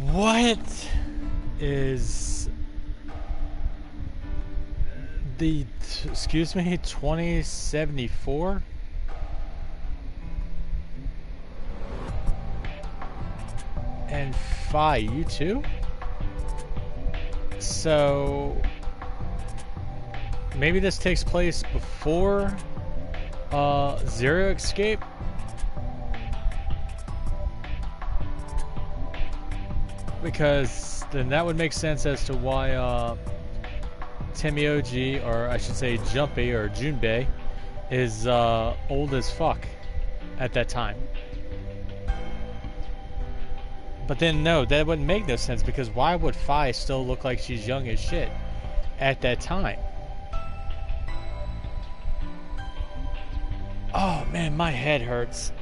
What is the, excuse me, 2074? And Fi, you too? So maybe this takes place before Zero Escape? because then that would make sense as to why Temioji, or I should say Jumpy or Junbei, is old as fuck at that time. But then no, that wouldn't make no sense, because why would Fi still look like she's young as shit at that time? Oh man, my head hurts.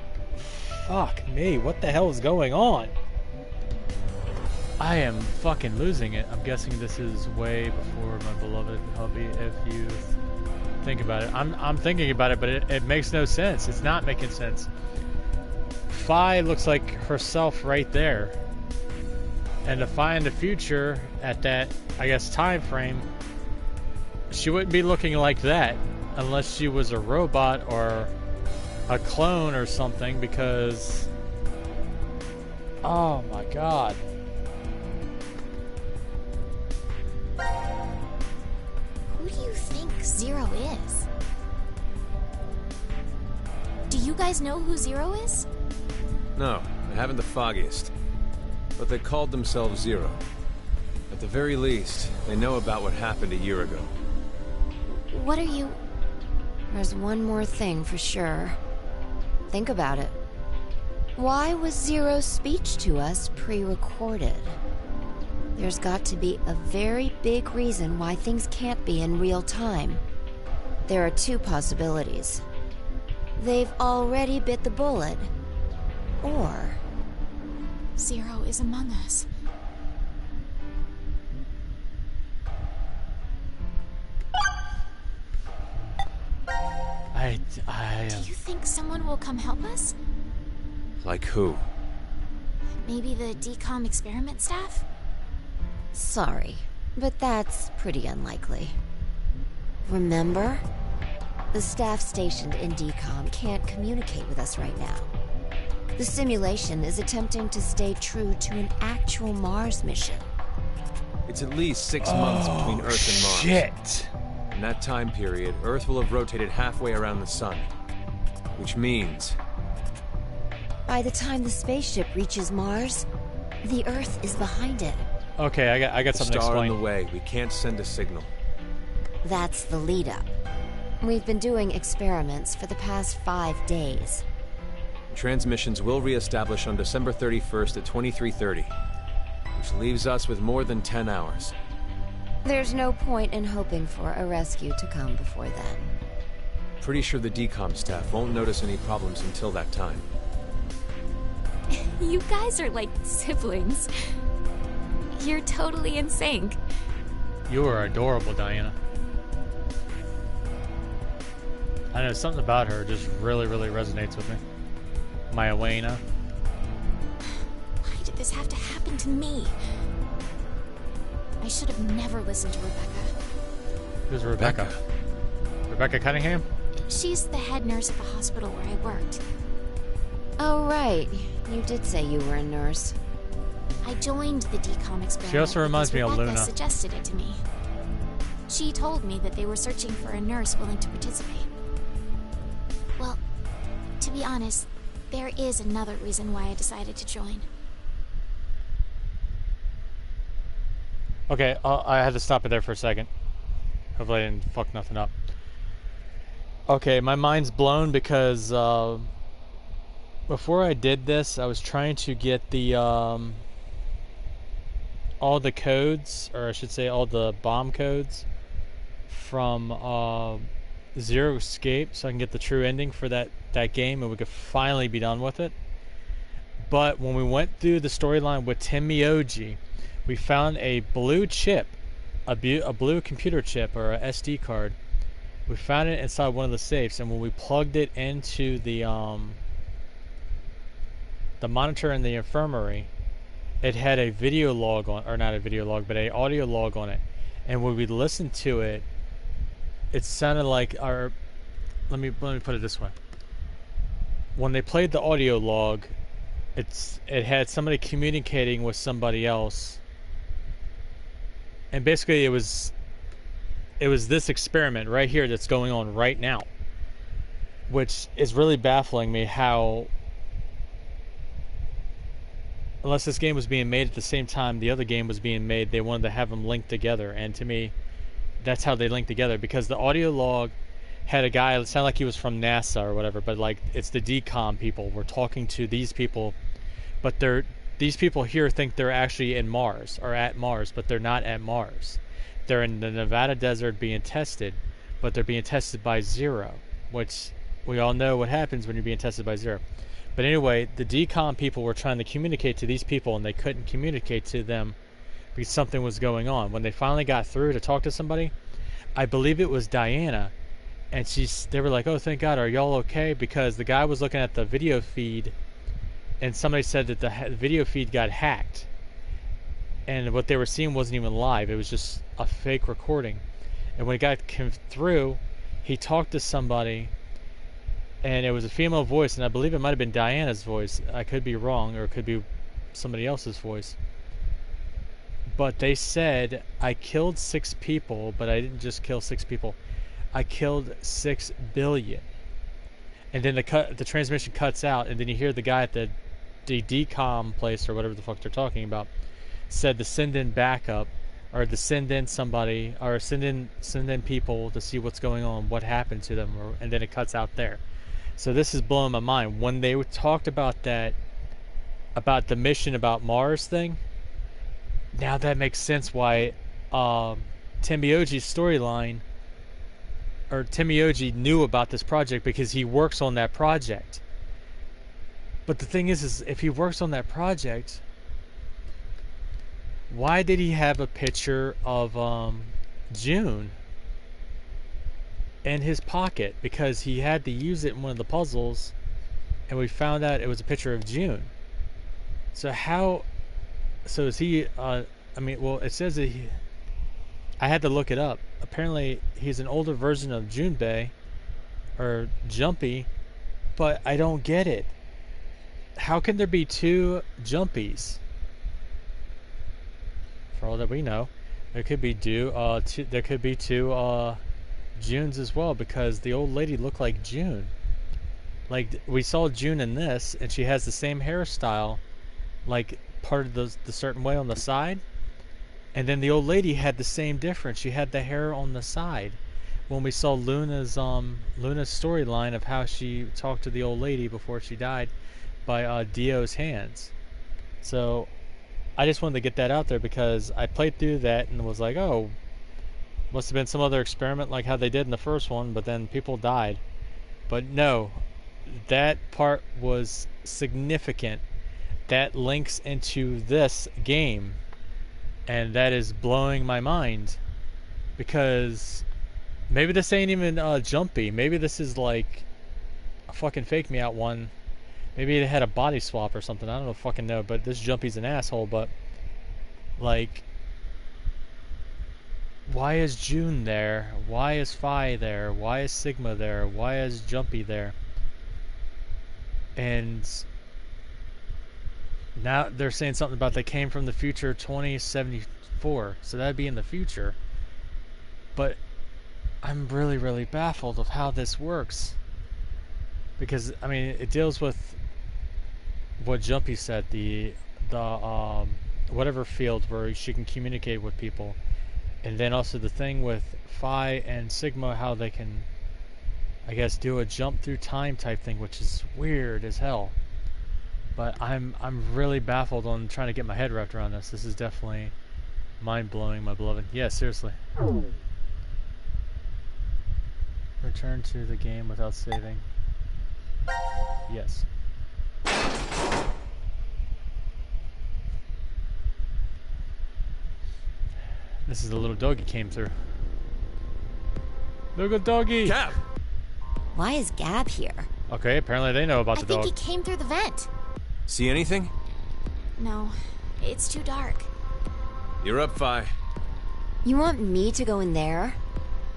Fuck me, what the hell is going on? I am fucking losing it. I'm guessing this is way before my beloved hubby, if you think about it. I'm thinking about it, but it makes no sense. It's not making sense. Fi looks like herself right there. And to Fi in the future, at that, I guess, time frame, she wouldn't be looking like that unless she was a robot or a clone or something, because... Oh my god. Who do you think Zero is? Do you guys know who Zero is? No, I haven't the foggiest. But they called themselves Zero. At the very least, they know about what happened a year ago. What are you... There's one more thing for sure. Think about it. Why was Zero's speech to us pre-recorded? There's got to be a very big reason why things can't be in real time. There are two possibilities. They've already bit the bullet, or... Zero is among us. Do you think someone will come help us? Like who? Maybe the DCOM experiment staff? Sorry, but that's pretty unlikely. Remember? The staff stationed in DCOM can't communicate with us right now. The simulation is attempting to stay true to an actual Mars mission. It's at least 6 months between Earth and Mars. Shit! In that time period, Earth will have rotated halfway around the sun. Which means... By the time the spaceship reaches Mars, the Earth is behind it. Okay, I got something to Star explain. in the way. We can't send a signal. That's the lead-up. We've been doing experiments for the past 5 days. Transmissions will re-establish on December 31st at 23:30, which leaves us with more than 10 hours. There's no point in hoping for a rescue to come before then. Pretty sure the DCOM staff won't notice any problems until that time. You guys are like siblings. You're totally in sync. You are adorable, Diana. I know, something about her just really, really resonates with me. My Elena. Why did this have to happen to me? I should have never listened to Rebecca. Who's Rebecca? Rebecca Cunningham? She's the head nurse at the hospital where I worked. Oh, right. You did say you were a nurse. I joined the DCOM experiment. She also reminds me of Rebecca Luna. Suggested it to me. She told me that they were searching for a nurse willing to participate. Well, to be honest, there is another reason why I decided to join. Okay, I had to stop it there for a second. Hopefully I didn't fuck nothing up. Okay, my mind's blown because before I did this, I was trying to get the all the codes, or I should say all the bomb codes from Zero Escape, so I can get the true ending for that game, and we could finally be done with it. But when we went through the storyline with Temioji, we found a blue chip, a blue computer chip, or a SD card. We found it inside one of the safes, and when we plugged it into the monitor in the infirmary, it had a video log on, or not a video log, but a audio log on it. And when we listened to it, it sounded like our... Let me put it this way. When they played the audio log, it had somebody communicating with somebody else. And basically it was this experiment right here that's going on right now, which is really baffling me how unless this game was being made at the same time the other game was being made, they wanted to have them linked together. And to me, that's how they link together, because the audio log had a guy, it sounded like he was from NASA or whatever, but like it's the DCOM people. We're talking to these people, but these people here think they're actually in Mars or at Mars, but they're not at Mars. They're in the Nevada desert being tested, but they're being tested by Zero, which we all know what happens when you're being tested by Zero. But anyway, the DCOM people were trying to communicate to these people, and they couldn't communicate to them because something was going on. When they finally got through to talk to somebody, I believe it was Diana, and they were like, "Oh, thank God, are y'all okay?" Because the guy was looking at the video feed, and somebody said that the video feed got hacked, and what they were seeing wasn't even live. It was just a fake recording. And when it got came through, he talked to somebody, and it was a female voice, and I believe it might have been Diana's voice. I could be wrong, or it could be somebody else's voice. But they said, "I killed 6 people, but I didn't just kill 6 people. I killed 6 billion." And then the transmission cuts out, and then you hear the guy at the DCOM place, or whatever the fuck they're talking about, said to send in backup, or to send in somebody, or send in people to see what's going on, what happened to them, and then it cuts out there. So this is blowing my mind. When they talked about that, about the mission about Mars thing, now that makes sense why Tenbyoji's storyline, or Tenbyoji knew about this project, because he works on that project. But the thing is if he works on that project, why did he have a picture of June in his pocket? Because he had to use it in one of the puzzles, and we found out it was a picture of June. So is he, well, it says that I had to look it up. Apparently, he's an older version of Junpei, or Jumpy, but I don't get it. How can there be 2 Jumpies? For all that we know, there could be two Junes as well, because the old lady looked like June. Like, we saw June in this, and she has the same hairstyle, like parted the certain way on the side. And then the old lady had the same difference. She had the hair on the side. When we saw Luna's storyline of how she talked to the old lady before she died by Dio's hands. So I just wanted to get that out there, because I played through that and was like, oh, must have been some other experiment like how they did in the first one, but then people died. But no, that part was significant. That links into this game, and that is blowing my mind, because maybe this ain't even Jumpy. Maybe this is like a fucking fake me out one. Maybe it had a body swap or something. I don't know, fucking know. But this Jumpy's an asshole. But like, why is June there? Why is Phi there? Why is Sigma there? Why is Jumpy there? And now they're saying something about they came from the future 2074. So that'd be in the future. But I'm really, really baffled of how this works. Because, I mean, it deals with what Jumpy said, the whatever field where she can communicate with people. And then also the thing with Phi and Sigma, how they can, I guess, do a jump through time type thing, which is weird as hell. But I'm really baffled on trying to get my head wrapped around this. This is definitely mind-blowing, my beloved. Yeah, seriously. Return to the game without saving. Yes. This is the little doggy came through. Little doggy! Gab! Why is Gab here? Okay, apparently they know about the dog. I think he came through the vent. See anything? No, it's too dark. You're up, Phi. You want me to go in there?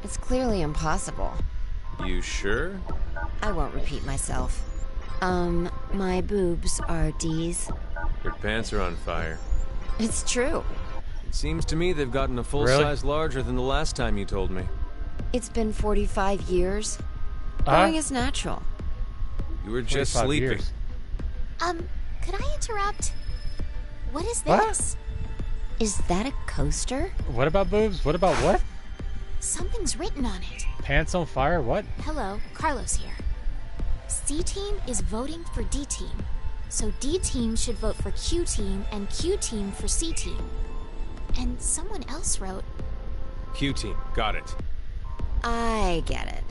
It's clearly impossible. You sure? I won't repeat myself. My boobs are D's. Your pants are on fire. It's true. It seems to me they've gotten a full size larger than the last time you told me. It's been 45 years. Growing is natural. You were just sleeping. Could I interrupt? What is What? this? Is that a coaster? What about boobs? What about what? Something's written on it. Pants on fire? What? Hello, Carlos here. C-Team is voting for D-Team. So D-Team should vote for Q-Team and Q-Team for C-Team. And someone else wrote... Q-Team, got it. I get it.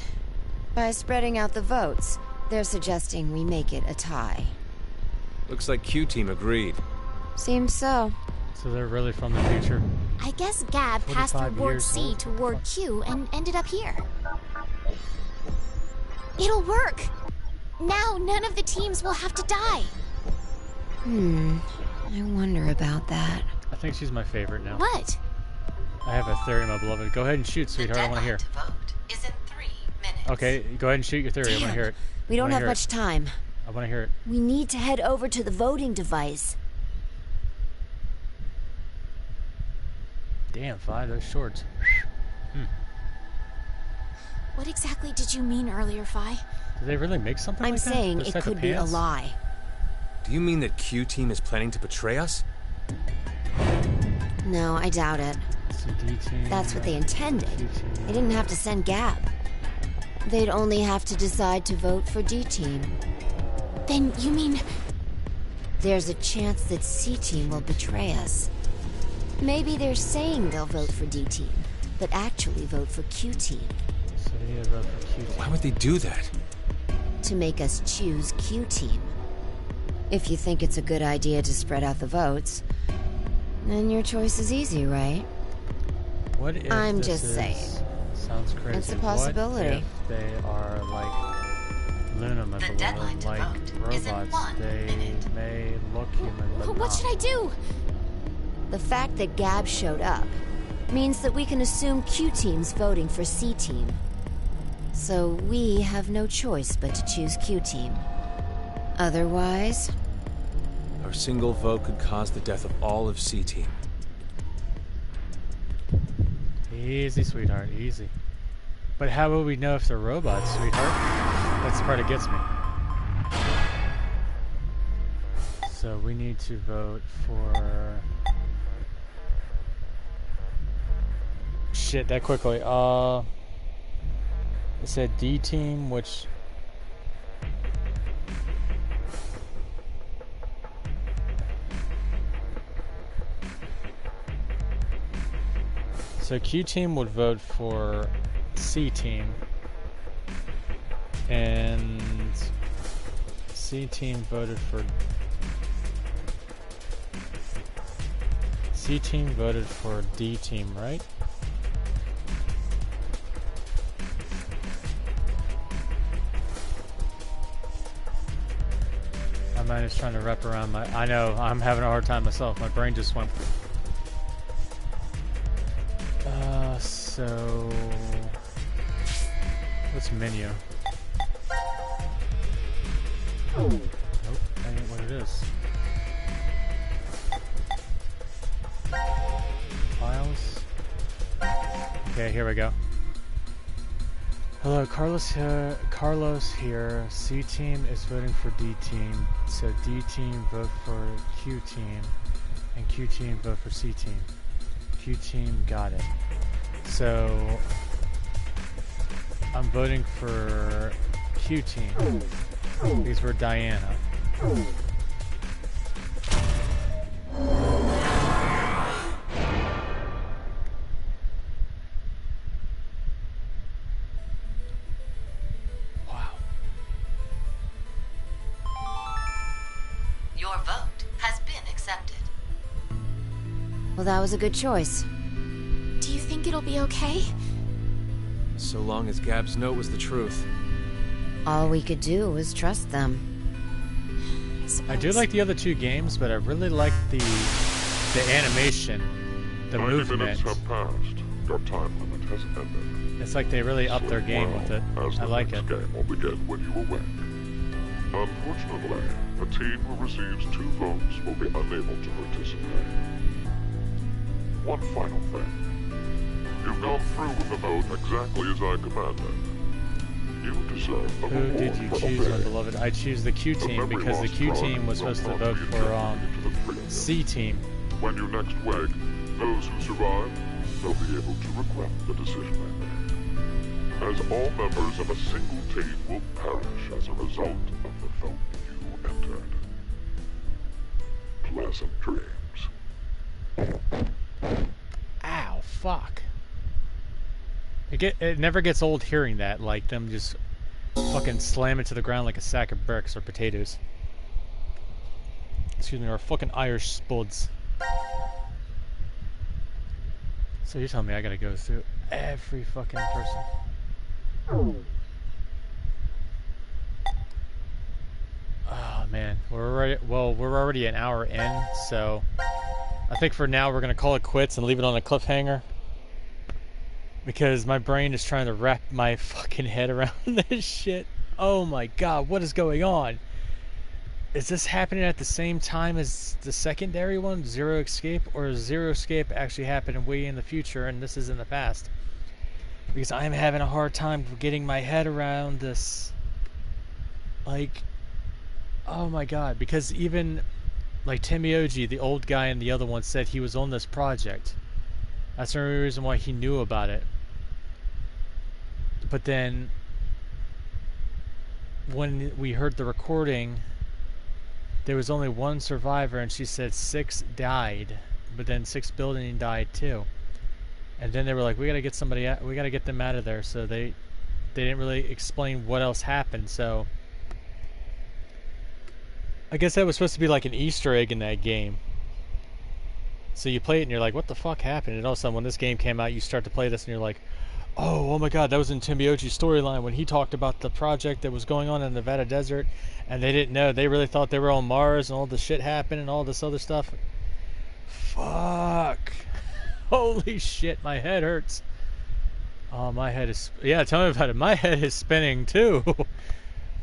By spreading out the votes, they're suggesting we make it a tie. Looks like Q-Team agreed. Seems so. So they're really from the future. I guess Gab passed through 45 Ward years C old. to Ward Q and ended up here. It'll work! Now none of the teams will have to die. I wonder about that. I think she's my favorite now. What? I have a theory, my beloved. Go ahead and shoot, The sweetheart. I want to hear. deadline to vote is in 3 minutes. Okay, go ahead and shoot your theory. I want to hear it. We don't I wanna have hear much time. I want to hear it. We need to head over to the voting device. Damn, Fi, those shorts. What exactly did you mean earlier, Fi? Did they really make something I'm like that? saying Those it type of could be a pants? lie. Do you mean that Q-Team is planning to betray us? No, I doubt it. It's a D team. That's what they intended. Q team. They didn't have to send Gab. They'd only have to decide to vote for D-Team. Then you mean... There's a chance that C-Team will betray us. Maybe they're saying they'll vote for D-Team, but actually vote for Q-Team. So they need to vote for Q team. Why would they do that? To make us choose Q-Team. If you think it's a good idea to spread out the votes, then your choice is easy, right? What if I'm this just is- saying. Sounds crazy. It's a possibility. What if they are like Luna, my The deadline beloved, to like vote is in robots? 1 They minute. may look human, but What not. should I do? The fact that Gab showed up means that we can assume Q-Team's voting for C-Team. So we have no choice but to choose Q-Team. Otherwise, Our single vote could cause the death of all of C-Team. Easy, sweetheart, easy. But how will we know if they're robots, sweetheart? That's the part that gets me. So we need to vote for... Shit, that quickly. It said D team, which... So Q team would vote for C team, and C team voted for C team voted for D team, right? My mind is trying to wrap around my. I know I'm having a hard time myself. My brain just went. So what's menu? Nope, that ain't what it is. Files. Okay, here we go. Hello, Carlos here. C team is voting for D team, so D team vote for Q team, and Q team vote for C team. Q team got it. So I'm voting for Q team because we're Diana. Wow. Your vote has been accepted. well, that was a good choice. Do you think it'll be okay? So long as Gab's note was the truth. All we could do was trust them. I do like the other two games, but I really like the animation, the 90 movement. minutes have passed. Your time limit has ended. It's like they really upped their game with it. As I the like next it. game will begin when you awake. Unfortunately, a team who receives 2 votes will be unable to participate. One final thing. You've gone through with the vote exactly as I commanded. You deserve the Who reward did you for choose, my obeying. beloved? I choose the Q team because the Q team was supposed to vote for radio. C-Team. When you next wake, those who survive, they'll be able to regret the decision they made. As all members of a single team will perish as a result of the vote you entered. Pleasant dreams. Ow, fuck. It never gets old hearing that, like them just fucking slam it to the ground like a sack of bricks or potatoes. Excuse me, or fucking Irish spuds. So you're telling me I gotta go through every fucking person? Oh man, we're already an hour in, so I think for now we're gonna call it quits and leave it on a cliffhanger. Because my brain is trying to wrap my fucking head around this shit. Oh my god, what is going on? Is this happening at the same time as the secondary one, Zero Escape? Or is Zero Escape actually happening way in the future and this is in the past? Because I'm having a hard time getting my head around this. Like, oh my god. Because even, like, Timioji, the old guy in the other one, said he was on this project. That's the only reason why he knew about it. But then, when we heard the recording, there was only one survivor, and she said 6 died, but then 6 building died too. And then they were like, we gotta get somebody out, we gotta get them out of there. So they didn't really explain what else happened. So I guess that was supposed to be like an Easter egg in that game. So you play it and you're like, what the fuck happened? And all of a sudden when this game came out, you start to play this and you're like, oh my god, that was in Timioji's storyline when he talked about the project that was going on in the Nevada desert, and they didn't know. They really thought they were on Mars and all the shit happened and all this other stuff. Fuck. Holy shit, my head hurts. Oh, my head is... Yeah, tell me about it. My head is spinning too.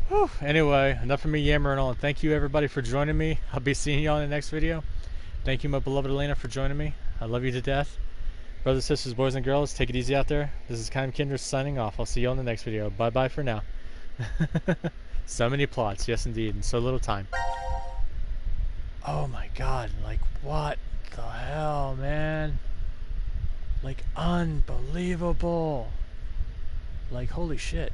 Whew. Anyway, enough of me yammering on. Thank you everybody for joining me. I'll be seeing you all in the next video. Thank you, my beloved Elena, for joining me. I love you to death. Brothers, sisters, boys, and girls, take it easy out there. This is Kind Kindred signing off. I'll see you on the next video. Bye-bye for now. So many plots, yes indeed, and so little time. Oh my god, like what the hell, man? Like unbelievable. Like holy shit.